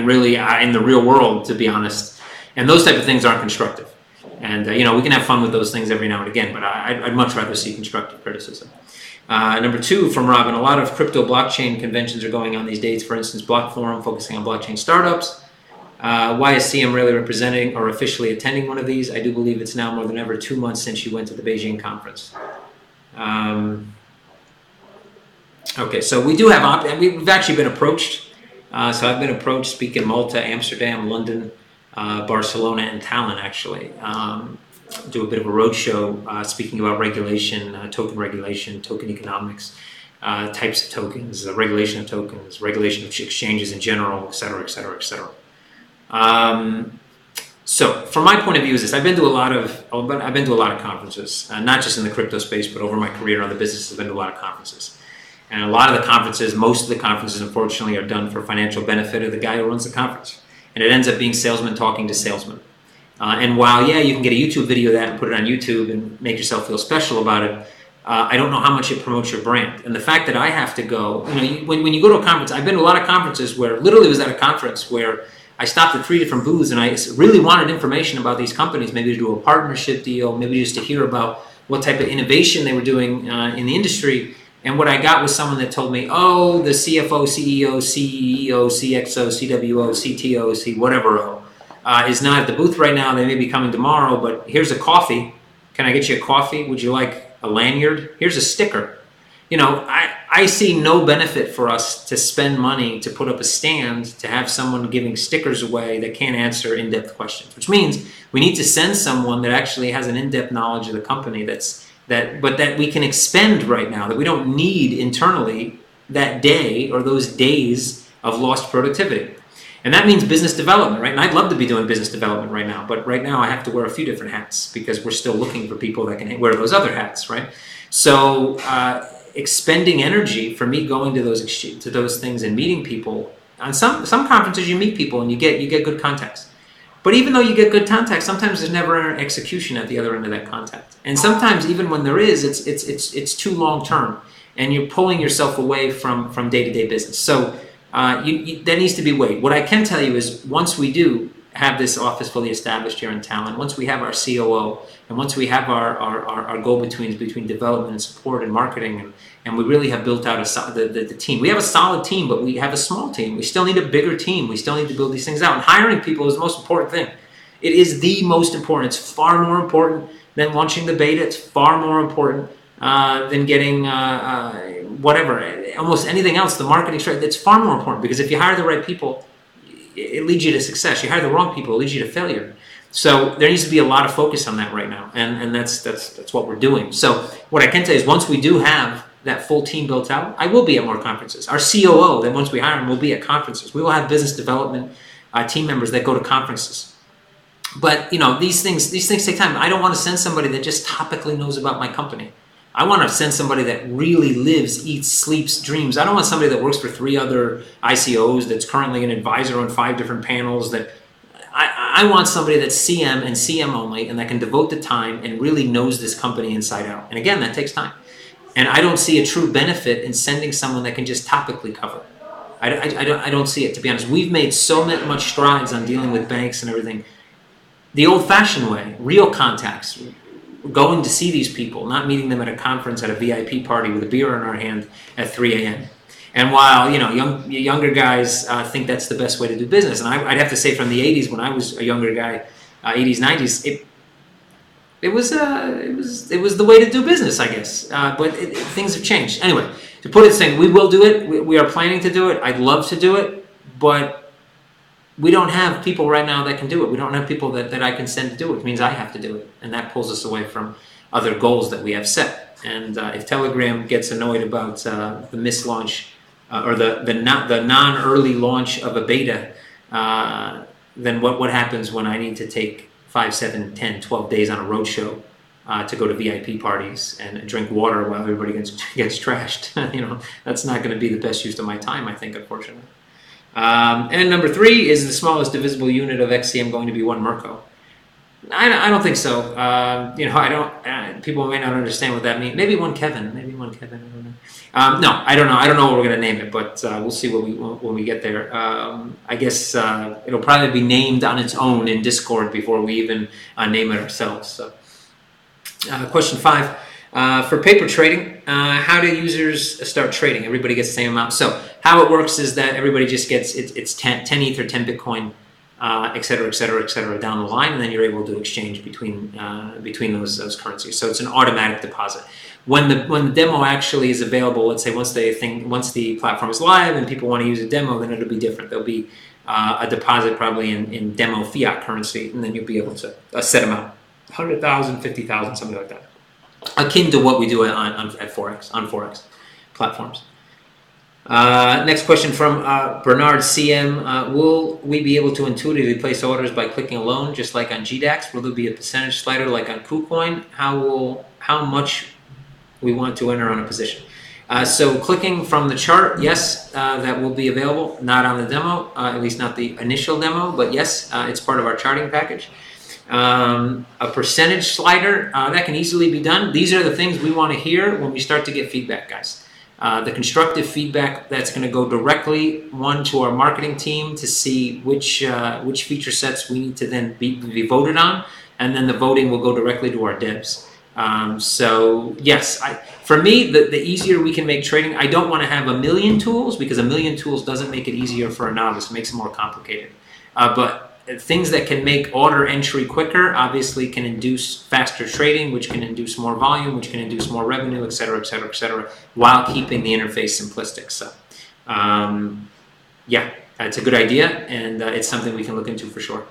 really in the real world, to be honest. And those type of things aren't constructive. And you know, we can have fun with those things every now and again, but I'd much rather see constructive criticism. Number two from Robin, a lot of crypto blockchain conventions are going on these days. For instance, Block Forum, focusing on blockchain startups. Why is CM really representing or officially attending one of these? I do believe it's now more than ever 2 months since you went to the Beijing conference. Okay, so we do have, we've actually been approached. So I've been approached, speak in Malta, Amsterdam, London, Barcelona, and Tallinn, actually. Do a bit of a roadshow speaking about regulation, token economics, types of tokens, the regulation of tokens, regulation of exchanges in general, et cetera, et cetera, et cetera. So from my point of view is this: I've been to a lot of conferences, not just in the crypto space, but over my career in other businesses, I've been to a lot of conferences. And a lot of the conferences, most of the conferences, unfortunately, are done for financial benefit of the guy who runs the conference. And it ends up being salesmen talking to salesmen. And while, yeah, you can get a YouTube video of that and put it on YouTube and make yourself feel special about it, I don't know how much it promotes your brand. And the fact that I have to go, you know, when you go to a conference, I've been to a lot of conferences where, literally was at a conference where I stopped at 3 different booths and I really wanted information about these companies, maybe to do a partnership deal, maybe just to hear about what type of innovation they were doing in the industry. And what I got was someone that told me, oh, the CFO, CEO, CEO, CXO, CWO, CTO, whatever, is not at the booth right now. They may be coming tomorrow, but here's a coffee. Can I get you a coffee? Would you like a lanyard? Here's a sticker. You know, I see no benefit for us to spend money to put up a stand to have someone giving stickers away that can't answer in-depth questions, which means we need to send someone that actually has an in-depth knowledge of the company but that we can expend right now, that we don't need internally that day or those days of lost productivity. And that means business development, right? And I'd love to be doing business development right now, but right now I have to wear a few different hats because we're still looking for people that can wear those other hats, right? So expending energy for me going to those things and meeting people. On some conferences you meet people and you get good contacts. But even though you get good contacts, sometimes there's never an execution at the other end of that contact. And sometimes even when there is, it's too long term, and you're pulling yourself away from day-to-day business. So there needs to be weight. What I can tell you is once we do have this office fully established here in Talon, once we have our COO, and once we have our go-betweens between development and support and marketing, and we really have built out the team. We have a solid team, but we have a small team. We still need a bigger team. We still need to build these things out. And hiring people is the most important thing. It is the most important. It's far more important than launching the beta. It's far more important than getting almost anything else, the marketing strategy. It's far more important because if you hire the right people, it leads you to success. You hire the wrong people, it leads you to failure. So there needs to be a lot of focus on that right now, and that's what we're doing. So what I can tell you is once we do have that full team built out, I will be at more conferences. Our COO, then once we hire him, will be at conferences. We will have business development team members that go to conferences. But you know, these things take time. I don't want to send somebody that just topically knows about my company. I want to send somebody that really lives, eats, sleeps, dreams. I don't want somebody that works for 3 other ICOs, that's currently an advisor on 5 different panels. I want somebody that's CM and CM only, and that can devote the time and really knows this company inside out. And again, that takes time. And I don't see a true benefit in sending someone that can just topically cover. I don't see it, to be honest. We've made so much strides on dealing with banks and everything. The old-fashioned way, real contacts, going to see these people, not meeting them at a conference at a VIP party with a beer in our hand at 3 a.m. And while younger guys think that's the best way to do business, and I'd have to say from the 80s when I was a younger guy, 80s, 90s, it was the way to do business, I guess. But things have changed. Anyway, to put it saying, we will do it. We are planning to do it. I'd love to do it, but we don't have people right now that can do it. We don't have people that I can send to do it, which means I have to do it. And that pulls us away from other goals that we have set. And if Telegram gets annoyed about the mislaunch or the non-early launch of a beta, then what happens when I need to take 5, 7, 10, 12 days on a roadshow to go to VIP parties and drink water while everybody gets trashed? That's not going to be the best use of my time, I think, unfortunately. And number 3, is the smallest divisible unit of XCM going to be 1 Merco? I don't think so. I don't. People may not understand what that means. Maybe 1 Kevin. I don't know. No, I don't know. I don't know what we're going to name it, but we'll see when we get there. I guess it'll probably be named on its own in Discord before we even name it ourselves. So, question 5. For paper trading, how do users start trading? Everybody gets the same amount. So how it works is that everybody just gets it's 10 ETH or 10 Bitcoin, et cetera, down the line, and then you're able to exchange between those currencies. So it's an automatic deposit. When the demo actually is available, let's say once the platform is live and people want to use a demo, then it'll be different. There'll be a deposit probably in demo fiat currency, and then you'll be able to set amount, 100,000, 50,000, something like that. Akin to what we do on Forex platforms. Next question from Bernard CM. Will we be able to intuitively place orders by clicking alone, just like on GDAX? Will there be a percentage slider like on KuCoin? How much we want to enter on a position? So clicking from the chart, yes, that will be available. Not on the demo, at least not the initial demo, but yes, it's part of our charting package. A percentage slider, that can easily be done. These are the things we want to hear when we start to get feedback, guys. The constructive feedback that's going to go directly, to our marketing team to see which feature sets we need to then be voted on, and then the voting will go directly to our devs. So yes, for me, the easier we can make trading, I don't want to have 1,000,000 tools, because 1,000,000 tools doesn't make it easier for a novice. It makes it more complicated. But things that can make order entry quicker obviously can induce faster trading, which can induce more volume, which can induce more revenue, et cetera, et cetera, et cetera, while keeping the interface simplistic. So, yeah, it's a good idea, and it's something we can look into for sure.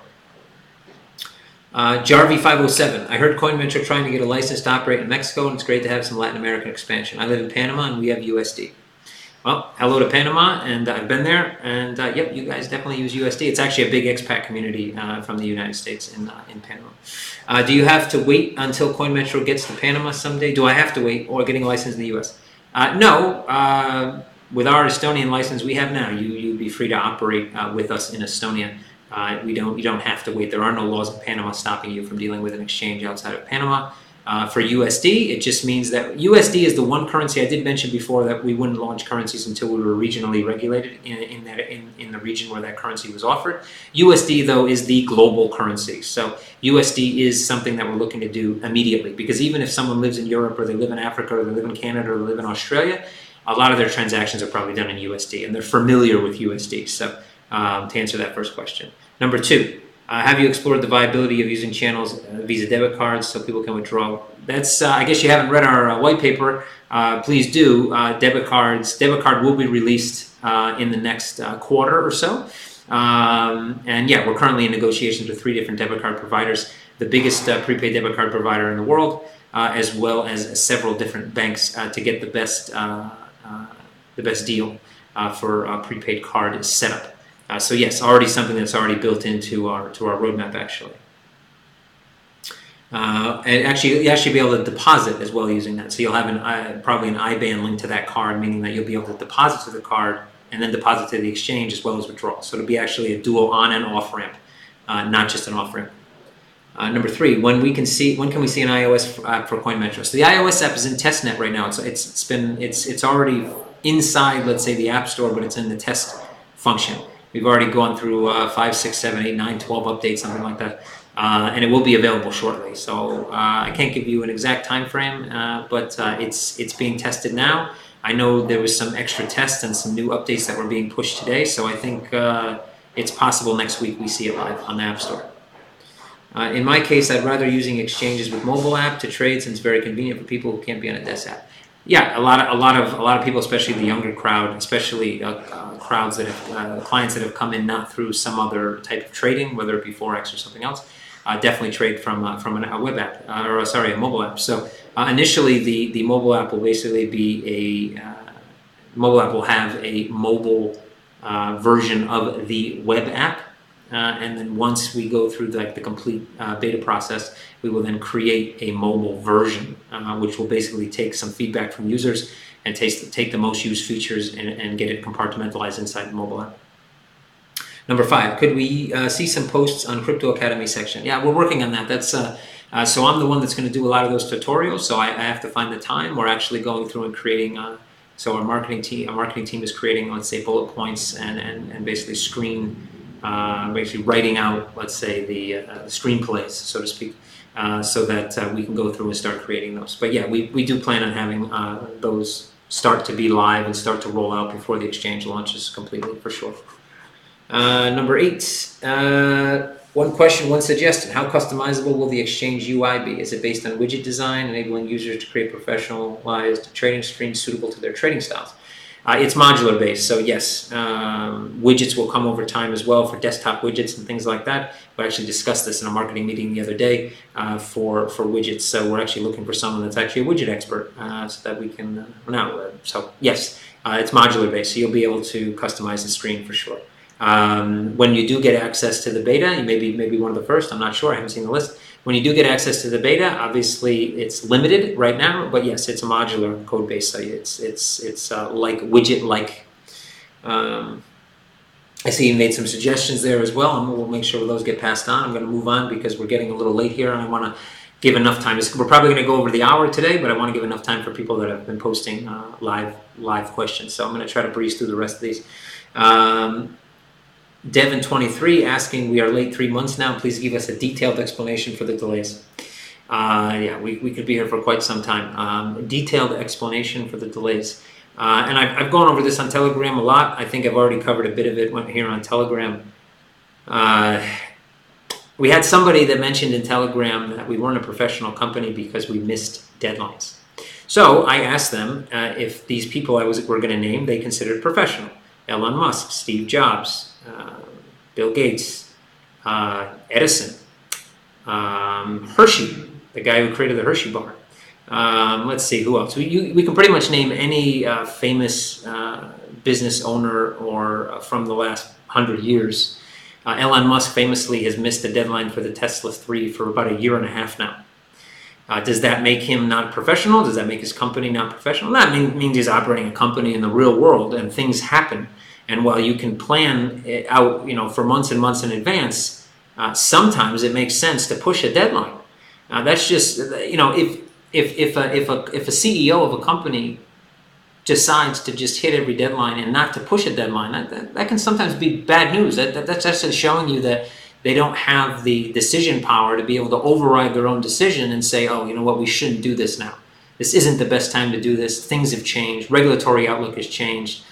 Jarvie507, I heard CoinMetro trying to get a license to operate in Mexico, and it's great to have some Latin American expansion. I live in Panama, and we have USD. Well, hello to Panama, and I've been there, and yep, you guys definitely use USD. It's actually a big expat community from the United States in Panama. Do you have to wait until CoinMetro gets to Panama someday? Do I have to wait, or getting a license in the US? No. With our Estonian license we have now, you'd be free to operate with us in Estonia. You don't have to wait. There are no laws in Panama stopping you from dealing with an exchange outside of Panama. For USD, it just means that USD is the one currency I did mention before that we wouldn't launch currencies until we were regionally regulated in the region where that currency was offered. USD, though, is the global currency. So USD is something that we're looking to do immediately, because even if someone lives in Europe, or they live in Africa, or they live in Canada, or they live in Australia, a lot of their transactions are probably done in USD, and they're familiar with USD. So to answer that first question. Number two, have you explored the viability of using channels, Visa debit cards, so people can withdraw? That's, I guess you haven't read our white paper. Please do. Debit card will be released in the next quarter or so. And yeah, we're currently in negotiations with 3 different debit card providers, the biggest prepaid debit card provider in the world, as well as several different banks to get the best deal for prepaid card setup. So yes, already something that's already built into our roadmap, actually. And actually, you'll actually be able to deposit as well using that. So you'll have probably an IBAN linked to that card, meaning that you'll be able to deposit to the card and then deposit to the exchange as well as withdraw. So it'll be actually a dual on and off ramp, not just an off ramp. Number 3, when can we see an iOS app for CoinMetro? So the iOS app is in testnet right now. It's already inside, let's say, the App Store, but it's in the test function. We've already gone through 5, 6, 7, 8, 9, 12 updates, something like that. And it will be available shortly. So I can't give you an exact time frame, but it's being tested now. I know there was some extra tests and some new updates that were being pushed today. So I think it's possible next week we see it live on the App Store. In my case, I'd rather using exchanges with mobile app to trade, since it's very convenient for people who can't be on a desk app. Yeah, a lot of people, especially the younger crowd, especially crowds that have clients that have come in not through some other type of trading, whether it be Forex or something else, definitely trade from a web app a mobile app. So initially, the mobile app will basically be mobile app will have a mobile version of the web app. And then once we go through the complete beta process, we will then create a mobile version, which will basically take some feedback from users and take the most used features and get it compartmentalized inside the mobile app. Number 5, could we see some posts on Crypto Academy section? Yeah, we're working on that. That's so I'm the one that's going to do a lot of those tutorials. So I have to find the time. We're actually going through and creating. So our marketing team is creating, let's say, bullet points and basically basically writing out, let's say, the screenplays, so to speak, so that we can go through and start creating those. But yeah, we do plan on having those start to be live and start to roll out before the exchange launches completely, for sure. Number 8, one question, one suggestion. How customizable will the exchange UI be? Is it based on widget design, enabling users to create professionalized trading screens suitable to their trading styles? It's modular based, so yes, widgets will come over time as well for desktop widgets and things like that. We actually discussed this in a marketing meeting the other day for widgets. So we're actually looking for someone that's actually a widget expert, so that we can so yes, it's modular based, so you'll be able to customize the screen for sure. When you do get access to the beta, you may be one of the first. I'm not sure. I haven't seen the list. When you do get access to the beta, obviously it's limited right now, but yes, it's a modular code base. So it's like widget-like. I see you made some suggestions there as well, and we'll make sure those get passed on. I'm going to move on because we're getting a little late here, and I want to give enough time. We're probably going to go over the hour today, but I want to give enough time for people that have been posting live questions. So I'm going to try to breeze through the rest of these. Devin23 asking, we are late 3 months now. Please give us a detailed explanation for the delays. Yeah, we could be here for quite some time. Detailed explanation for the delays. And I've gone over this on Telegram a lot. I think I've already covered a bit of it here on Telegram. we had somebody that mentioned in Telegram that we weren't a professional company because we missed deadlines. So I asked them if these people were going to name they considered professional. Elon Musk, Steve Jobs, Bill Gates, Edison, Hershey, the guy who created the Hershey bar. Let's see, who else? We can pretty much name any famous business owner or from the last 100 years. Elon Musk famously has missed the deadline for the Tesla 3 for about a year and a half now. Does that make him not professional? Does that make his company not professional? That means he's operating a company in the real world, and things happen. And while you can plan it out, for months and months in advance, sometimes it makes sense to push a deadline. That's just, if a CEO of a company decides to just hit every deadline and not to push a deadline, that can sometimes be bad news. That's actually showing you that they don't have the decision power to be able to override their own decision and say, oh, you know what, we shouldn't do this now. This isn't the best time to do this. Things have changed. Regulatory outlook has changed.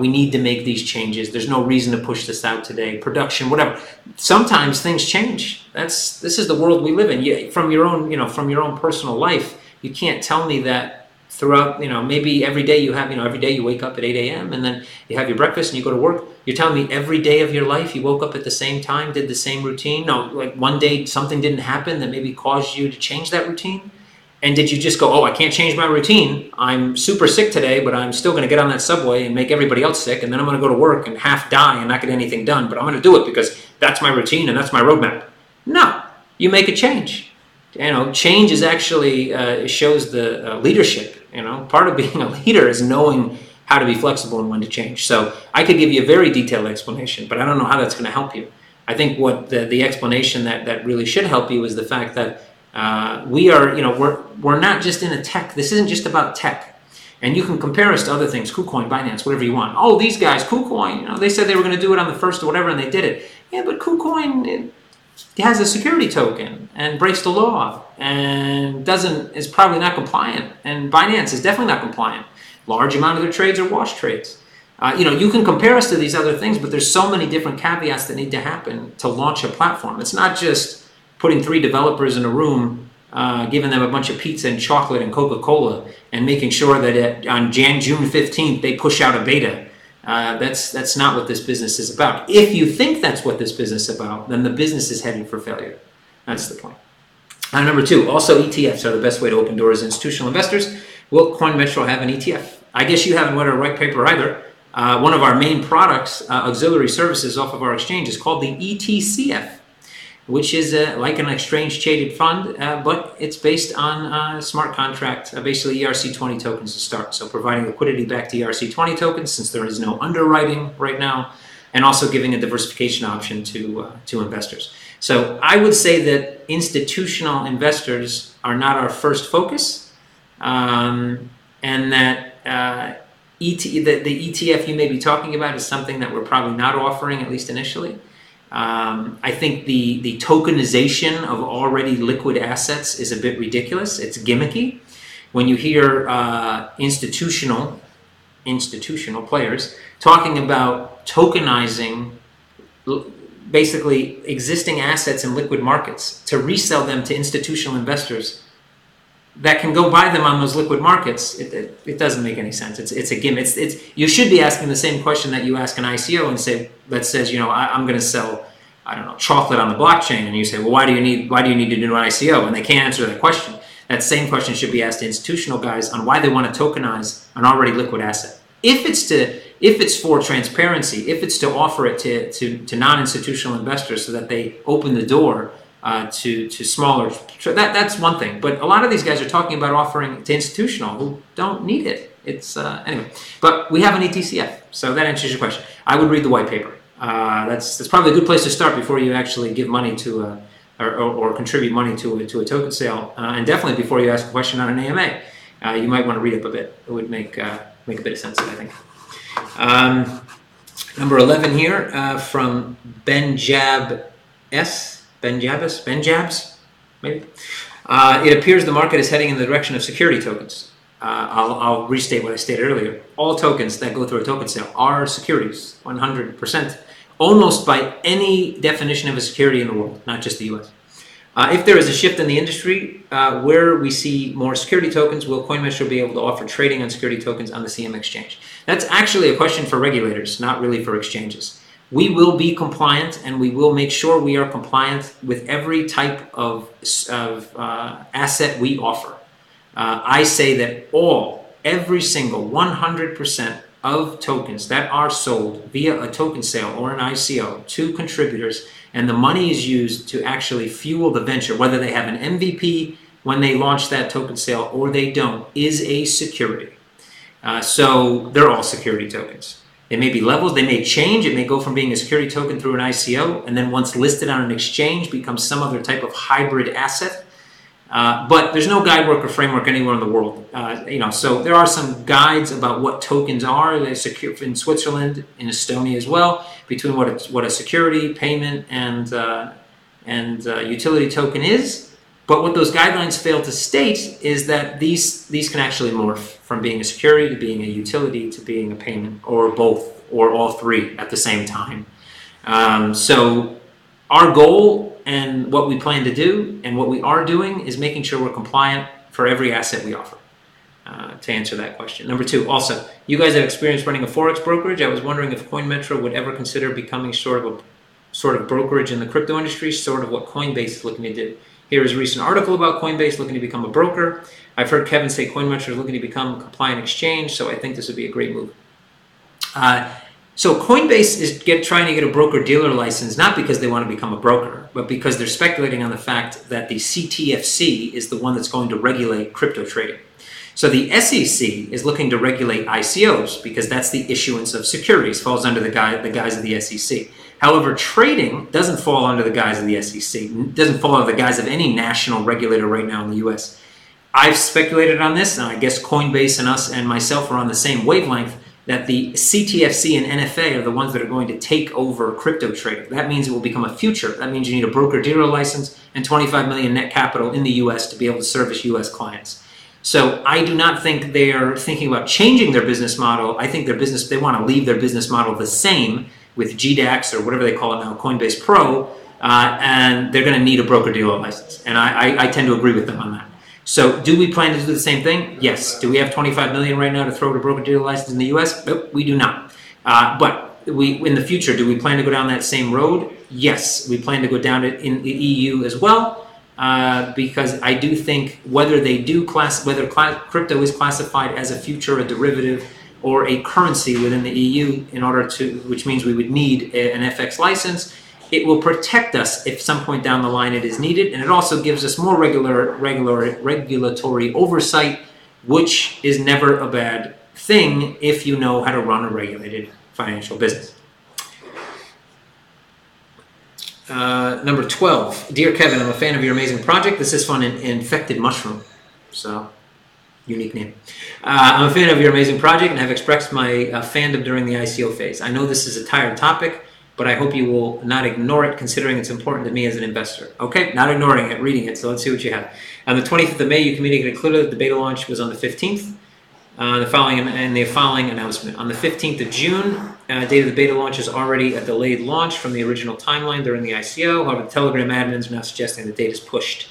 We need to make these changes. There's no reason to push this out today. Production, whatever. Sometimes things change. This is the world we live in. From your own personal life, you can't tell me that throughout, maybe every day every day you wake up at 8 a.m. and then you have your breakfast and you go to work. You're telling me every day of your life you woke up at the same time, did the same routine? No, like one day something didn't happen that maybe caused you to change that routine? And did you just go, oh, I can't change my routine. I'm super sick today, but I'm still going to get on that subway and make everybody else sick, and then I'm going to go to work and half die and not get anything done, but I'm going to do it because that's my routine and that's my roadmap. No, you make a change. Change is actually shows the leadership. Part of being a leader is knowing how to be flexible and when to change. So I could give you a very detailed explanation, but I don't know how that's going to help you. I think what the explanation that really should help you is the fact that we're not just in a tech. This isn't just about tech. And you can compare us to other things, KuCoin, Binance, whatever you want. Oh, these guys, KuCoin, they said they were going to do it on the first or whatever, and they did it. Yeah, but KuCoin, it has a security token and breaks the law and is probably not compliant. And Binance is definitely not compliant. Large amount of their trades are wash trades. You can compare us to these other things, but there's so many different caveats that need to happen to launch a platform. It's not just putting 3 developers in a room, giving them a bunch of pizza and chocolate and Coca-Cola, and making sure that on June 15th they push out a beta. That's not what this business is about. If you think that's what this business is about, then the business is heading for failure. That's the point. Number 2, also ETFs are the best way to open doors to institutional investors. Will CoinMetro have an ETF? I guess you haven't read our white paper either. One of our main products, auxiliary services off of our exchange, is called the ETCF, which is like an exchange-traded fund, but it's based on smart contract, basically ERC20 tokens to start. So providing liquidity back to ERC20 tokens, since there is no underwriting right now, and also giving a diversification option to investors. So I would say that institutional investors are not our first focus, and that the ETF you may be talking about is something that we're probably not offering, at least initially. I think the tokenization of already liquid assets is a bit ridiculous. It's gimmicky. When you hear institutional players talking about tokenizing basically existing assets in liquid markets to resell them to institutional investors that can go buy them on those liquid markets, it doesn't make any sense. It's a gimmick. You should be asking the same question that you ask an ICO and say, that says, I'm going to sell, I don't know, chocolate on the blockchain, and you say, well, why do you need to do an ICO? And they can't answer that question. That same question should be asked to institutional guys on why they want to tokenize an already liquid asset. If it's for transparency, if it's to offer it to non-institutional investors so that they open the door to smaller, that's one thing. But a lot of these guys are talking about offering to institutional who don't need it. It's anyway. But we have an ETCF, so that answers your question. I would read the white paper. That's probably a good place to start before you actually give money to or contribute money to a token sale, and definitely before you ask a question on an AMA. You might want to read up a bit. It would make a bit of sense, I think. Number 11 here from Benjabs, maybe. It appears the market is heading in the direction of security tokens. I'll restate what I stated earlier. All tokens that go through a token sale are securities, 100%. almost by any definition of a security in the world, not just the US. If there is a shift in the industry where we see more security tokens, will CoinMetro be able to offer trading on security tokens on the CM exchange? That's actually a question for regulators, not really for exchanges. We will be compliant, and we will make sure we are compliant with every type of asset we offer. I say that every single 100% of tokens that are sold via a token sale or an ICO to contributors, and the money is used to actually fuel the venture, whether they have an MVP when they launch that token sale or they don't, is a security. So they're all security tokens. They may be levels, they may change. It may go from being a security token through an ICO, and then once listed on an exchange, becomes some other type of hybrid asset. But there's no guidework or framework anywhere in the world. So there are some guides about what tokens are. They're secure in Switzerland, in Estonia as well, between what a security, payment, and utility token is. But what those guidelines fail to state is that these can actually morph from being a security to being a utility to being a payment, or both, or all three at the same time. So our goal and what we plan to do and what we are doing is making sure we're compliant for every asset we offer, to answer that question. Number two, also, you guys have experience running a Forex brokerage. I was wondering if CoinMetro would ever consider becoming sort of brokerage in the crypto industry, sort of what Coinbase is looking to do. Here is a recent article about Coinbase looking to become a broker. I've heard Kevin say CoinMetro is looking to become a compliant exchange, so I think this would be a great move. So Coinbase is trying to get a broker-dealer license, not because they want to become a broker, but because they're speculating on the fact that the CTFC is the one that's going to regulate crypto trading. So the SEC is looking to regulate ICOs because that's the issuance of securities, falls under the guise of the SEC. However, trading doesn't fall under the guise of the SEC, doesn't fall under the guise of any national regulator right now in the US. I've speculated on this, and I guess Coinbase and us and myself are on the same wavelength, that the CTFC and NFA are the ones that are going to take over crypto trading. That means it will become a future. That means you need a broker-dealer license and 25 million net capital in the US to be able to service US clients. So I do not think they are thinking about changing their business model. I think they want to leave their business model the same with GDAX or whatever they call it now, Coinbase Pro, and they're going to need a broker-dealer license. And I tend to agree with them on that. So do we plan to do the same thing? Yes. Do we have 25 million right now to throw at a broker-dealer license in the US? Nope, we do not. But in the future, do we plan to go down that same road? Yes. We plan to go down it in the EU as well, because I do think whether crypto is classified as a future, a derivative, or a currency within the EU, which means we would need an FX license, it will protect us if some point down the line it is needed, and it also gives us more regulatory oversight, which is never a bad thing if you know how to run a regulated financial business. Number 12, Dear Kevin, I'm a fan of your amazing project. This is fun, infected mushroom. So, unique name. I'm a fan of your amazing project and have expressed my fandom during the ICO phase. I know this is a tired topic, but I hope you will not ignore it, considering it's important to me as an investor. Okay, not ignoring it, reading it, so let's see what you have. On the 25th of May, you communicated clearly that the beta launch was on the 15th. The following announcement. On the 15th of June, date of the beta launch is already a delayed launch from the original timeline during the ICO. However, the Telegram admins are now suggesting the date is pushed.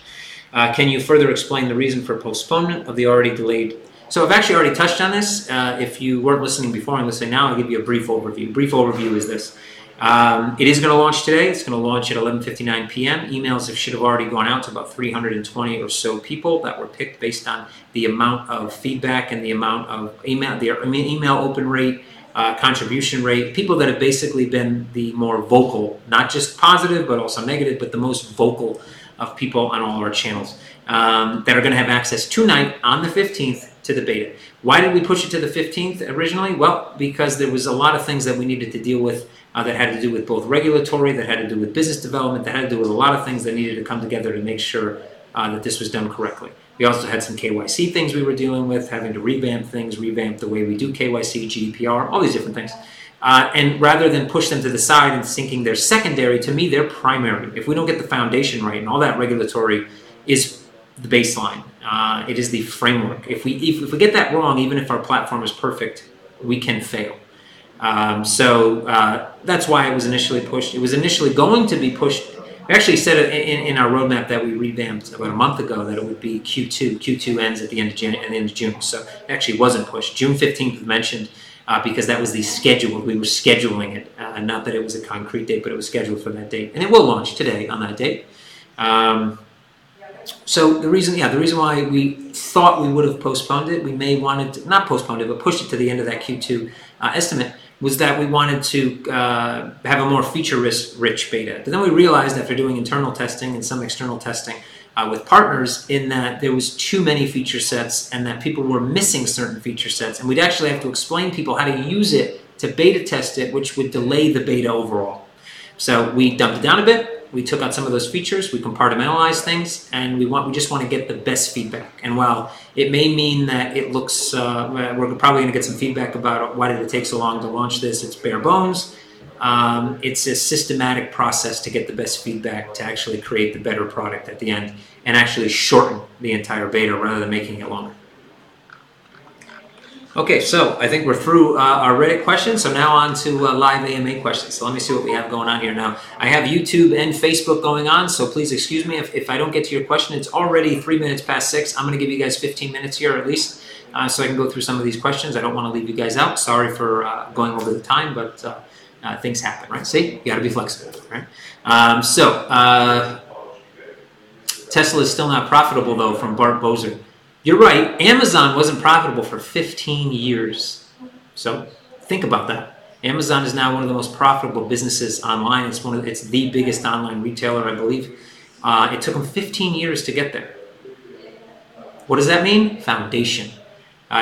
Can you further explain the reason for postponement of the already delayed? So I've actually already touched on this. If you weren't listening before, I'm listening now. I'll give you a brief overview. Brief overview is this. It is going to launch today. It's going to launch at 11:59 p.m. Emails should have already gone out to about 320 or so people that were picked based on the amount of feedback and the amount of email open rate, contribution rate, people that have basically been the more vocal, not just positive, but also negative, but the most vocal of people on all our channels that are going to have access tonight on the 15th to the beta. Why did we push it to the 15th originally? Well, because there was a lot of things that we needed to deal with that had to do with both regulatory, that had to do with business development, that had to do with a lot of things that needed to come together to make sure that this was done correctly. We also had some KYC things we were dealing with, having to revamp things, revamp the way we do KYC, GDPR, all these different things. And rather than push them to the side and thinking they're secondary, to me, they're primary. If we don't get the foundation right, and all that regulatory is the baseline, it is the framework. If we get that wrong, even if our platform is perfect, we can fail. That's why it was initially pushed. It was initially going to be pushed. We actually said it in our roadmap that we revamped about a month ago that it would be Q2. Q2 ends at the end of June, so it actually wasn't pushed. June 15th was mentioned because that was the schedule. We were scheduling it, not that it was a concrete date, but it was scheduled for that date, and it will launch today on that date. So the reason why we thought we would have postponed it, we may wanted to, not postponed it, but pushed it to the end of that Q2 estimate, was that we wanted to have a more feature-rich beta. But then we realized after doing internal testing and some external testing with partners in that there was too many feature sets and that people were missing certain feature sets. And we'd actually have to explain people how to use it to beta test it, which would delay the beta overall. So we dumped it down a bit. We took out some of those features, we compartmentalized things, and we just want to get the best feedback. And while it may mean that it looks, we're probably going to get some feedback about why did it take so long to launch this, it's bare bones. It's a systematic process to get the best feedback to actually create the better product at the end and actually shorten the entire beta rather than making it longer. Okay, so I think we're through our Reddit questions, so now on to live AMA questions. So let me see what we have going on here now. I have YouTube and Facebook going on, so please excuse me if I don't get to your question. It's already 3 minutes past 6. I'm going to give you guys 15 minutes here at least, so I can go through some of these questions. I don't want to leave you guys out. Sorry for going over the time, but things happen, right? See, you got to be flexible, right? Tesla is still not profitable, though, from Bart Bozer. You're right, Amazon wasn't profitable for 15 years. So think about that. Amazon is now one of the most profitable businesses online. It's the biggest online retailer, I believe. It took them 15 years to get there. What does that mean? Foundation.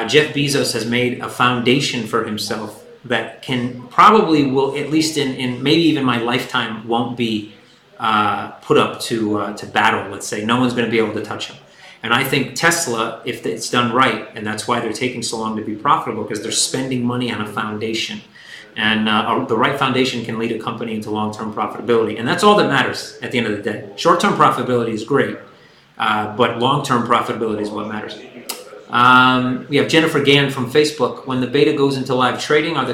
Jeff Bezos has made a foundation for himself that will, at least in maybe even my lifetime, won't be put up to battle, let's say. No one's going to be able to touch him. And I think Tesla, if it's done right, and that's why they're taking so long to be profitable, because they're spending money on a foundation. And the right foundation can lead a company into long-term profitability. And that's all that matters at the end of the day. Short-term profitability is great, but long-term profitability is what matters. We have Jennifer Gann from Facebook. When the beta goes into live trading, are the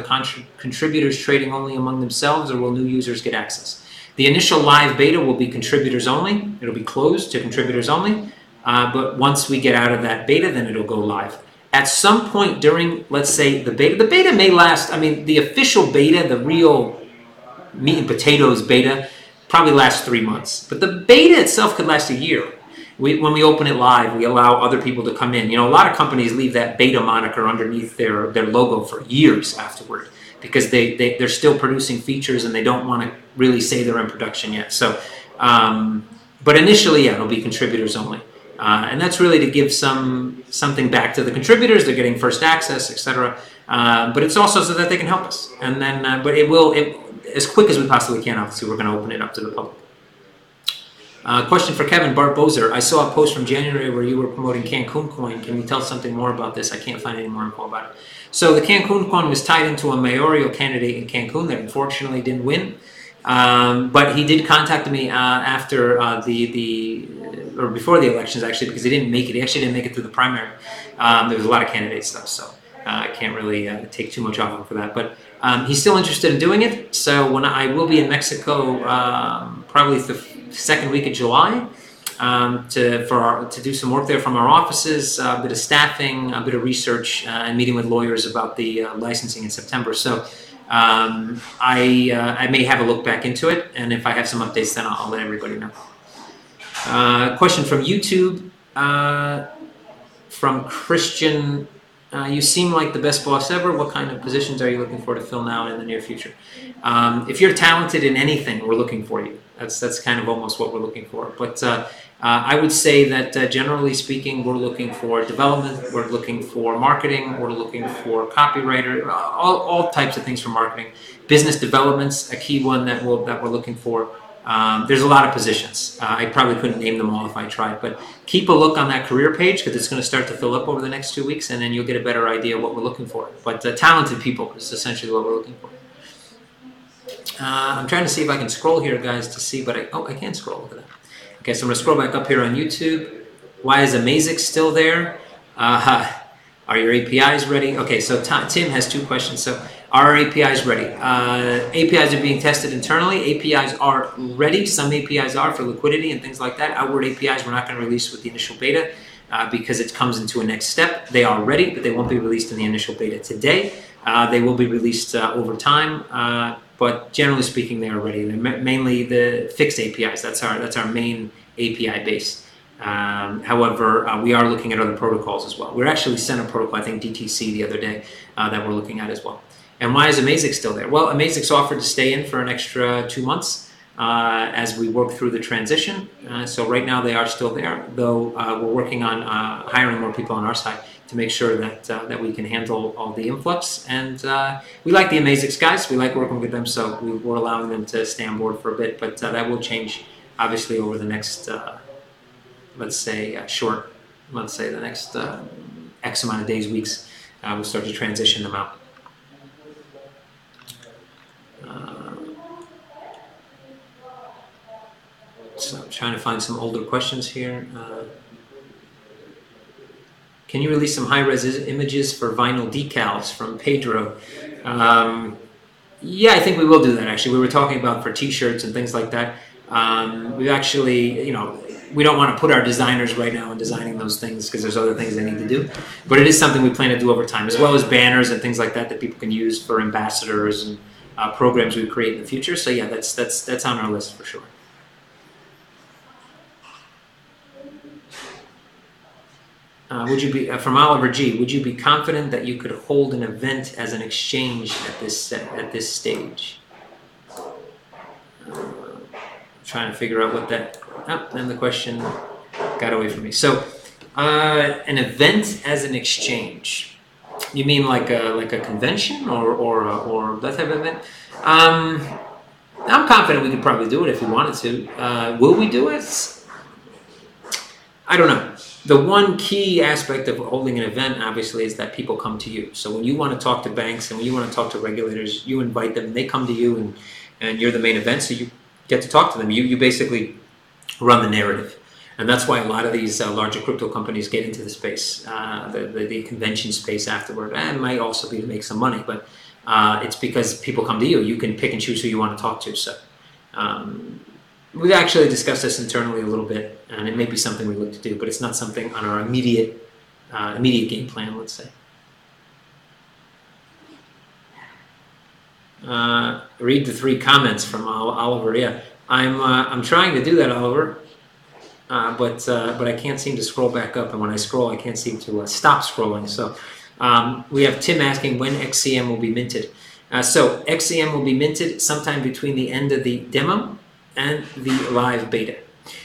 contributors trading only among themselves, or will new users get access? The initial live beta will be contributors only. It'll be closed to contributors only. But once we get out of that beta, then it'll go live. At some point during, let's say, the beta may last, the official beta, the real meat and potatoes beta, probably lasts 3 months. But the beta itself could last a year. When we open it live, we allow other people to come in. You know, a lot of companies leave that beta moniker underneath their logo for years afterward because they're still producing features and they don't want to really say they're in production yet. So, but initially, yeah, it'll be contributors only. And that's really to give something back to the contributors. They're getting first access, etc. But it's also so that they can help us. And then, but as quick as we possibly can, obviously, we're going to open it up to the public. Question for Kevin, Bart Bozer. I saw a post from January where you were promoting Cancun Coin. Can you tell us something more about this? I can't find any more info about it. So the Cancun Coin was tied into a mayoral candidate in Cancun that unfortunately didn't win. But he did contact me after or before the elections, actually, because he didn't make it. He actually didn't make it through the primary. There was a lot of candidates, though, so I can't really take too much off him for that. But he's still interested in doing it. So when I will be in Mexico, probably the second week of July, to do some work there from our offices, a bit of staffing, a bit of research, and meeting with lawyers about the licensing in September. So I may have a look back into it, and if I have some updates, then I'll let everybody know. Question from YouTube from Christian. You seem like the best boss ever. What kind of positions are you looking for to fill now and in the near future? If you're talented in anything, we're looking for you. That's kind of almost what we're looking for. But I would say that generally speaking, we're looking for development, we're looking for marketing, we're looking for copywriter, all types of things for marketing. Business development's a key one that we're looking for. There's a lot of positions. I probably couldn't name them all if I tried, but keep a look on that career page because it's going to start to fill up over the next 2 weeks, and then you'll get a better idea of what we're looking for. But talented people is essentially what we're looking for. I'm trying to see if I can scroll here, guys, to see, but I can't scroll. Look at that. Okay, so I'm going to scroll back up here on YouTube. Why is Amazix still there? Are your APIs ready? Okay, so Tim has 2 questions. So Are APIs ready? APIs are being tested internally. APIs are ready. Some APIs are for liquidity and things like that. Outward APIs we're not going to release with the initial beta because it comes into a next step. They are ready, but they won't be released in the initial beta today. They will be released over time, but generally speaking, they are ready. They're mainly the fixed APIs. That's our main API base. However, we are looking at other protocols as well. We're actually sent a protocol, I think DTC the other day, that we're looking at as well. And why is Amazix still there? Well, Amazix offered to stay in for an extra 2 months as we work through the transition. So right now they are still there, though we're working on hiring more people on our side to make sure that we can handle all the influx. And we like the Amazix guys. We like working with them, so we're allowing them to stay on board for a bit. But that will change, obviously, over the next, let's say, the next X amount of days, weeks. We'll start to transition them out. So I'm trying to find some older questions here. Can you release some high-res images for vinyl decals from Pedro? Yeah, I think we will do that, actually. We were talking about for T-shirts and things like that. We actually, we don't want to put our designers right now in designing those things because there's other things they need to do. But it is something we plan to do over time, as well as banners and things like that that people can use for ambassadors and programs we create in the future. So yeah, that's on our list for sure. Would you be from Oliver G? Would you be confident that you could hold an event as an exchange at this stage? Trying to figure out what that. Oh, then the question got away from me. So, an event as an exchange. You mean like a convention or that type of event? I'm confident we could probably do it if we wanted to. Will we do it? I don't know. The one key aspect of holding an event, obviously, is that people come to you. So when you want to talk to banks and when you want to talk to regulators, you invite them and they come to you and you're the main event, so you get to talk to them. You basically run the narrative. And that's why a lot of these larger crypto companies get into the space, the convention space afterward. And it might also be to make some money, but it's because people come to you. You can pick and choose who you want to talk to. So we've actually discussed this internally a little bit, and it may be something we look to do, but it's not something on our immediate game plan, let's say. Read the 3 comments from Oliver. Yeah, I'm trying to do that, Oliver, but I can't seem to scroll back up, and when I scroll, I can't seem to stop scrolling. So we have Tim asking when XCM will be minted. So XCM will be minted sometime between the end of the demo and the live beta.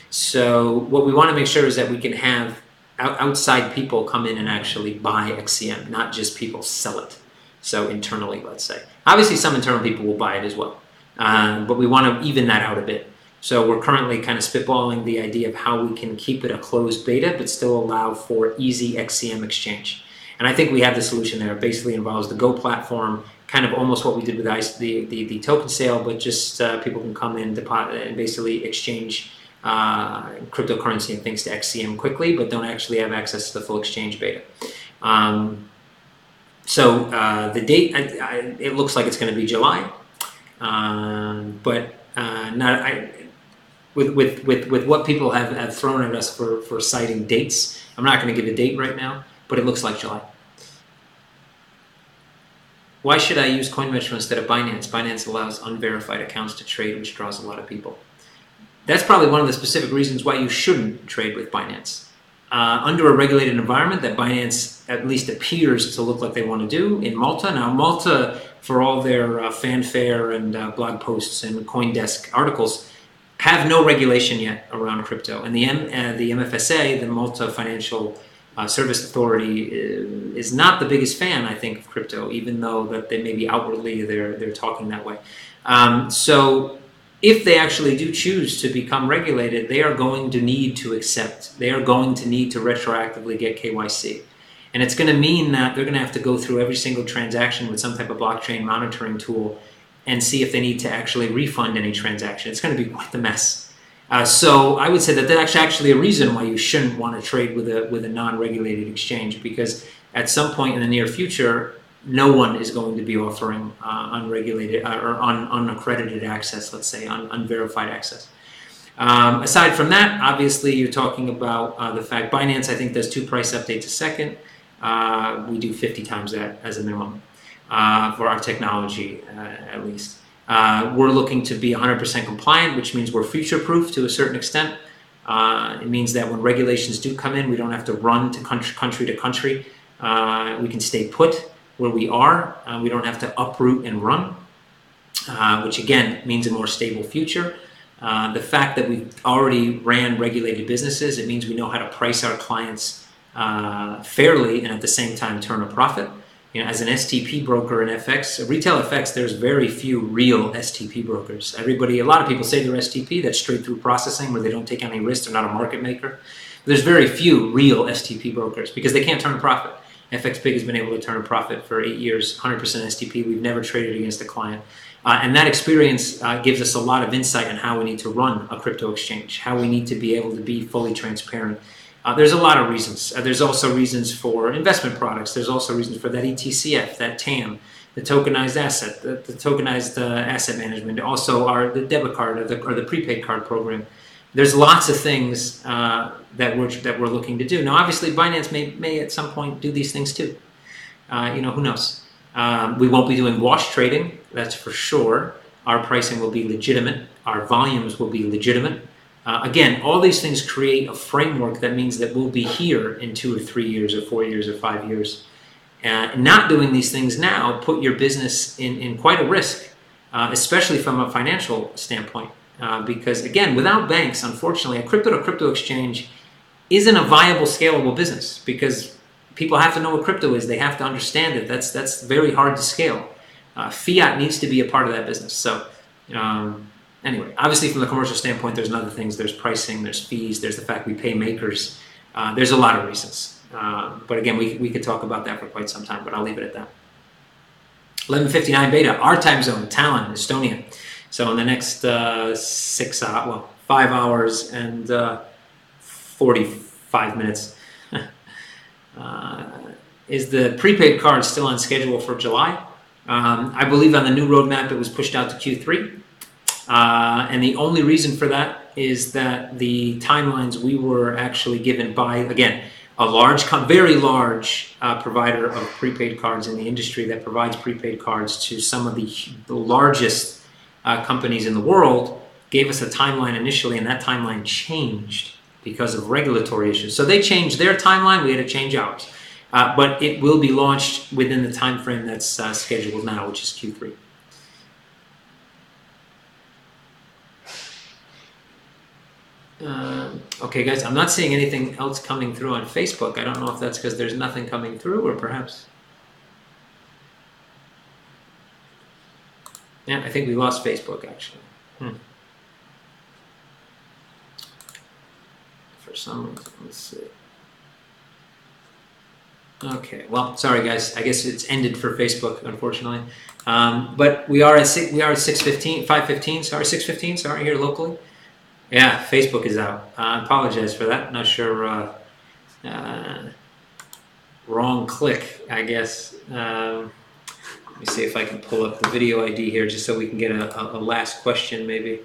So what we want to make sure is that we can have outside people come in and actually buy XCM, not just people sell it. So internally, let's say. Obviously, some internal people will buy it as well, but we want to even that out a bit. So we're currently kind of spitballing the idea of how we can keep it a closed beta, but still allow for easy XCM exchange. And I think we have the solution there. It basically involves the Go platform, kind of almost what we did with the token sale, but just people can come in, deposit, and basically exchange cryptocurrency and things to XCM quickly, but don't actually have access to the full exchange beta. So the date, it looks like it's going to be July, but with what people have thrown at us for citing dates, I'm not going to give a date right now, but it looks like July. Why should I use CoinMetro instead of Binance? Binance allows unverified accounts to trade, which draws a lot of people. That's probably one of the specific reasons why you shouldn't trade with Binance. Under a regulated environment that Binance at least appears to look like they want to do in Malta. Now, Malta, for all their fanfare and blog posts and CoinDesk articles, have no regulation yet around crypto. And the MFSA, the Malta Financial Service Authority, is not the biggest fan, I think, of crypto, even though that they maybe outwardly they're talking that way. So if they actually do choose to become regulated, they are going to need to accept. They are going to need to retroactively get KYC. And it's going to mean that they're going to have to go through every single transaction with some type of blockchain monitoring tool and see if they need to actually refund any transaction. It's going to be quite the mess. So I would say that that's actually a reason why you shouldn't want to trade with a non-regulated exchange, because at some point in the near future, no one is going to be offering unregulated or unaccredited access, let's say, unverified access. Aside from that, obviously, you're talking about the fact Binance, I think, does 2 price updates a second. We do 50 times that as a minimum for our technology, at least. We're looking to be 100% compliant, which means we're future-proof to a certain extent. It means that when regulations do come in, we don't have to run to country to country. We can stay put where we are. We don't have to uproot and run, which again means a more stable future. The fact that we've already ran regulated businesses, it means we know how to price our clients fairly and at the same time turn a profit. You know, as an STP broker in FX, retail FX, there's very few real STP brokers. A lot of people say they're STP, that's straight through processing where they don't take any risk, they're not a market maker. There's very few real STP brokers because they can't turn a profit. FXPig has been able to turn a profit for 8 years, 100% STP. We've never traded against a client. And that experience gives us a lot of insight on how we need to run a crypto exchange, how we need to be able to be fully transparent. There's a lot of reasons. There's also reasons for investment products. There's also reasons for that ETCF, that TAM, the tokenized asset, the tokenized asset management, also the debit card or the prepaid card program. There's lots of things that we're looking to do. Now, obviously, Binance may at some point do these things too. Who knows? We won't be doing wash trading, that's for sure. Our pricing will be legitimate. Our volumes will be legitimate. Again, all these things create a framework that means that we'll be here in 2 or 3 years or 4 years or 5 years. Not doing these things now put your business in quite a risk, especially from a financial standpoint. Because again, without banks, unfortunately, a crypto-to-crypto exchange isn't a viable, scalable business because people have to know what crypto is. They have to understand it. That's very hard to scale. Fiat needs to be a part of that business. So anyway, obviously from the commercial standpoint, there's other things. There's pricing, there's fees, there's the fact we pay makers. There's a lot of reasons. But again, we could talk about that for quite some time, but I'll leave it at that. 11:59 beta, our time zone, Tallinn, Estonia. So in the next 5 hours and 45 minutes, is the prepaid card still on schedule for July? I believe on the new roadmap it was pushed out to Q3. And the only reason for that is that the timelines we were actually given by, again, a very large provider of prepaid cards in the industry that provides prepaid cards to some of the largest companies in the world, gave us a timeline initially, and that timeline changed because of regulatory issues. So they changed their timeline, we had to change ours. But it will be launched within the time frame that's scheduled now, which is Q3. Okay, guys, I'm not seeing anything else coming through on Facebook. I don't know if that's because there's nothing coming through or perhaps... Yeah, I think we lost Facebook, actually. For some reason, let's see. Okay, well, sorry guys. I guess it's ended for Facebook, unfortunately. But we are at 6:15, 5:15. Sorry, 6:15. Sorry, here locally. Yeah, Facebook is out. I apologize for that. Not sure. Wrong click, I guess. Let me see if I can pull up the video ID here, just so we can get a last question, maybe.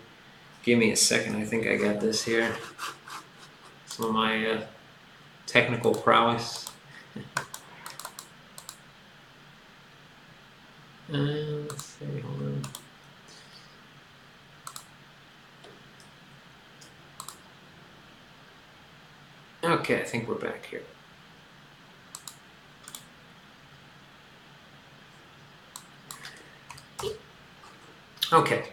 Give me a second. I think I got this here. Some of my technical prowess. Let's see, hold on. Okay, I think we're back here. Okay,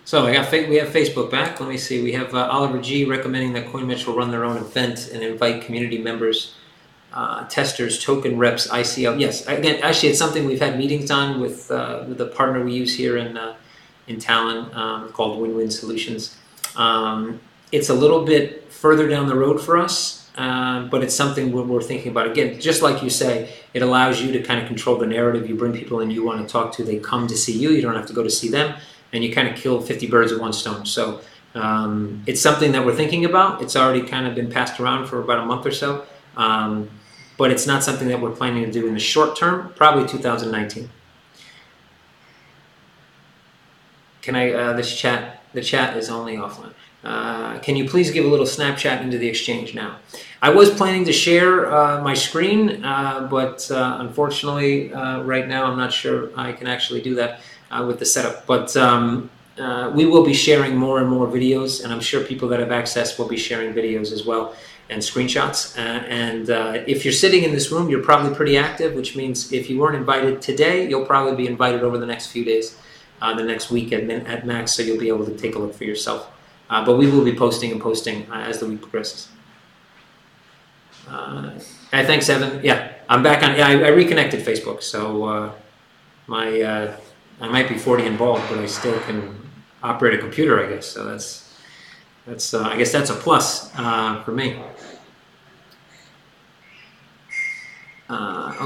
so we have Facebook back. Let me see. We have Oliver G recommending that CoinMetro run their own event and invite community members, testers, token reps, ICL. Yes, again, actually, it's something we've had meetings on with the partner we use here in Tallinn called Win-Win Solutions. It's a little bit further down the road for us, but it's something we're thinking about. Again, just like you say, it allows you to kind of control the narrative. You bring people in you want to talk to, they come to see you. You don't have to go to see them. And you kind of kill 50 birds with one stone. So it's something that we're thinking about. It's already kind of been passed around for about a month or so. but it's not something that we're planning to do in the short term, probably 2019. Can I, the chat is only offline. Can you please give a little Snapchat into the exchange now? I was planning to share my screen, but unfortunately, right now I'm not sure I can actually do that with the setup. But we will be sharing more and more videos, and I'm sure people that have access will be sharing videos as well and screenshots. If you're sitting in this room, you're probably pretty active, which means if you weren't invited today, you'll probably be invited over the next few days, the next week at max, so you'll be able to take a look for yourself. But we will be posting as the week progresses. Thanks, Evan. Yeah, I'm back on. Yeah, I reconnected Facebook, so I might be 40 and bald, but I still can operate a computer, I guess. So that's I guess that's a plus for me.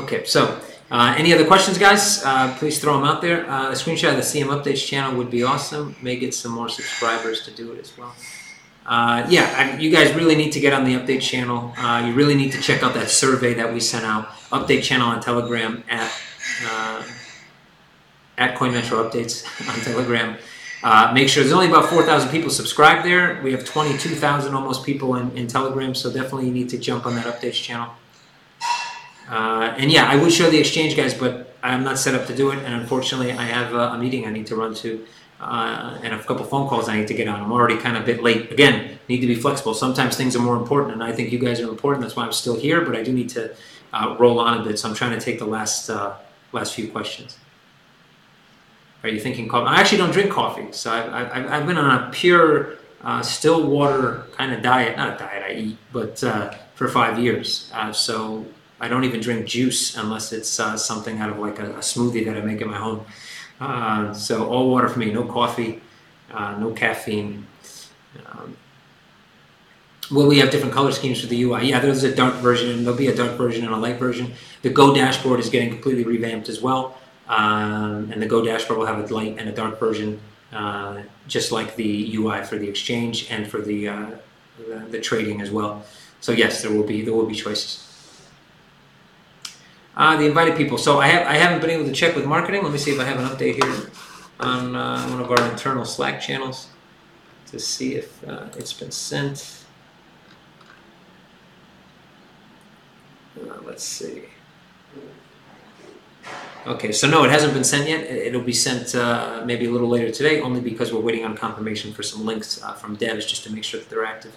Okay, so any other questions, guys? Please throw them out there. A screenshot of the CM Updates channel would be awesome. May get some more subscribers to do it as well. You guys really need to get on the update channel. You really need to check out that survey that we sent out. Update channel on Telegram at CoinMetro Updates on Telegram. Make sure there's only about 4,000 people subscribed there. We have 22,000 almost people in Telegram, so definitely you need to jump on that updates channel. I would show the exchange, guys, but I'm not set up to do it, and unfortunately I have a meeting I need to run to. And a couple phone calls I need to get on. I'm already kind of a bit late. Again, need to be flexible. Sometimes things are more important, and I think you guys are important. That's why I'm still here, but I do need to roll on a bit. So I'm trying to take the last few questions. Are you thinking coffee? I actually don't drink coffee, so I've been on a pure still water kind of diet. Not a diet I eat, but for 5 years. So I don't even drink juice unless it's something out of like a smoothie that I make at my home. So all water for me, no coffee, no caffeine. Will we have different color schemes for the UI? Yeah, there's a dark version, and there'll be a dark version and a light version. The Go dashboard is getting completely revamped as well. And the Go dashboard will have a light and a dark version, just like the UI for the exchange and for the trading as well. So yes, there will be choices. The invited people. So I haven't been able to check with marketing. Let me see if I have an update here on one of our internal Slack channels to see if it's been sent. Let's see. Okay, so no, it hasn't been sent yet. It'll be sent maybe a little later today, only because we're waiting on confirmation for some links from devs just to make sure that they're active.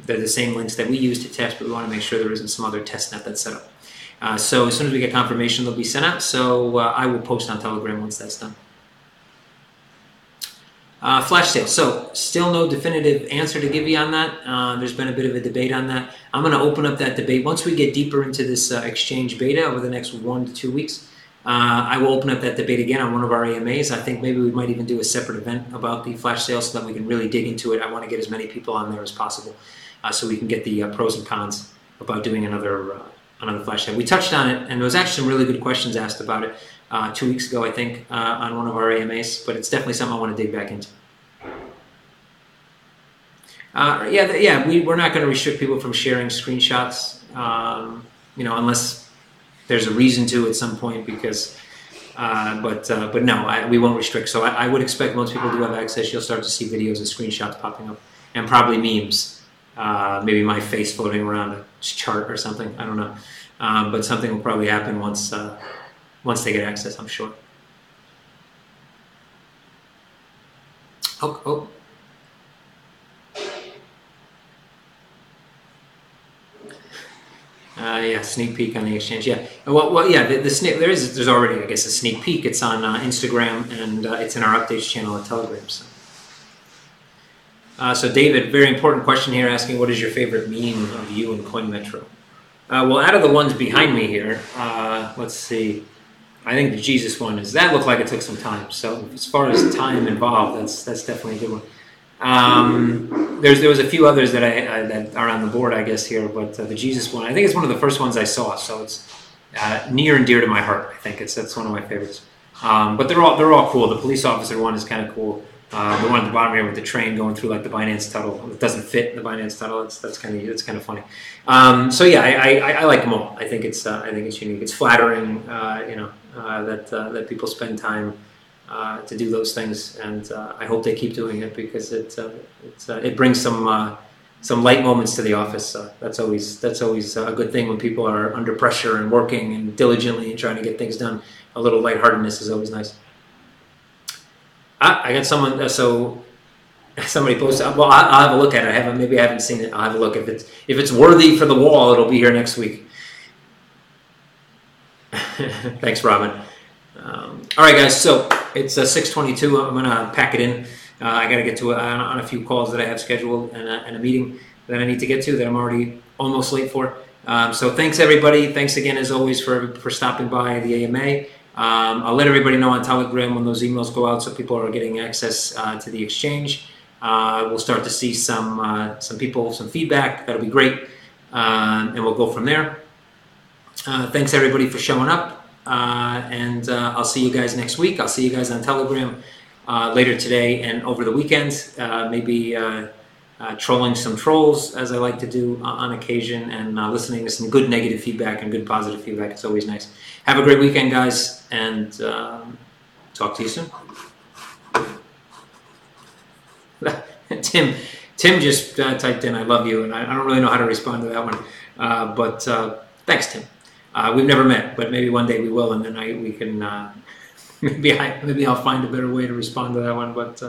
They're the same links that we use to test, but we want to make sure there isn't some other test net that's set up. So as soon as we get confirmation, they'll be sent out. So I will post on Telegram once that's done. Flash sale. So still no definitive answer to give you on that. There's been a bit of a debate on that. I'm going to open up that debate. Once we get deeper into this exchange beta over the next 1 to 2 weeks, I will open up that debate again on one of our AMAs. I think maybe we might even do a separate event about the flash sale so that we can really dig into it. I want to get as many people on there as possible so we can get the pros and cons about doing another flash sale. We touched on it, and there was actually some really good questions asked about it 2 weeks ago, I think, on one of our AMAs, but it's definitely something I want to dig back into. We're not going to restrict people from sharing screenshots, unless there's a reason to at some point. Because, but no, we won't restrict. So I would expect most people do have access. You'll start to see videos and screenshots popping up, and probably memes. Maybe my face floating around a chart or something. I don't know, but something will probably happen once they get access, I'm sure. Oh. Sneak peek on the exchange. Yeah. There's already, I guess, a sneak peek. It's on Instagram, and it's in our updates channel at Telegram. So David, very important question here, asking what is your favorite meme of you and CoinMetro? Well, out of the ones behind me here, let's see. I think the Jesus one that looked like it took some time. So as far as time involved, that's definitely a good one. There was a few others that that are on the board, I guess, here, but the Jesus one, I think it's one of the first ones I saw, so it's near and dear to my heart. I think that's one of my favorites. But they're all cool. The police officer one is kind of cool. The one at the bottom here with the train going through like the Binance tunnel. It doesn't fit in the Binance tunnel. That's kind of funny. So yeah, I like them all. I think it's unique. It's flattering, that people spend time to do those things, and I hope they keep doing it because it brings some light moments to the office. That's always a good thing when people are under pressure and working and diligently and trying to get things done. A little lightheartedness is always nice. I got someone. So somebody posted. Well, I'll have a look at it. Maybe I haven't seen it. I'll have a look. If it's worthy for the wall, it'll be here next week. Thanks, Robin. All right, guys. So it's 6:22. I'm gonna pack it in. I got to get to on a few calls that I have scheduled and a meeting that I need to get to that I'm already almost late for. So thanks, everybody. Thanks again, as always, for stopping by the AMA. I'll let everybody know on Telegram when those emails go out so people are getting access to the exchange. We'll start to see some people, some feedback. That'll be great. And we'll go from there. Thanks, everybody, for showing up. And I'll see you guys next week. I'll see you guys on Telegram later today and over the weekend. Maybe trolling some trolls, as I like to do on occasion, and listening to some good negative feedback and good positive feedback. It's always nice. Have a great weekend, guys, and talk to you soon. Tim just typed in, "I love you," and I don't really know how to respond to that one. But thanks, Tim. We've never met, but maybe one day we will, and then we can. Maybe I'll find a better way to respond to that one. But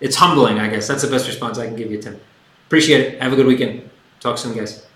it's humbling, I guess. That's the best response I can give you, Tim. Appreciate it. Have a good weekend. Talk soon, guys.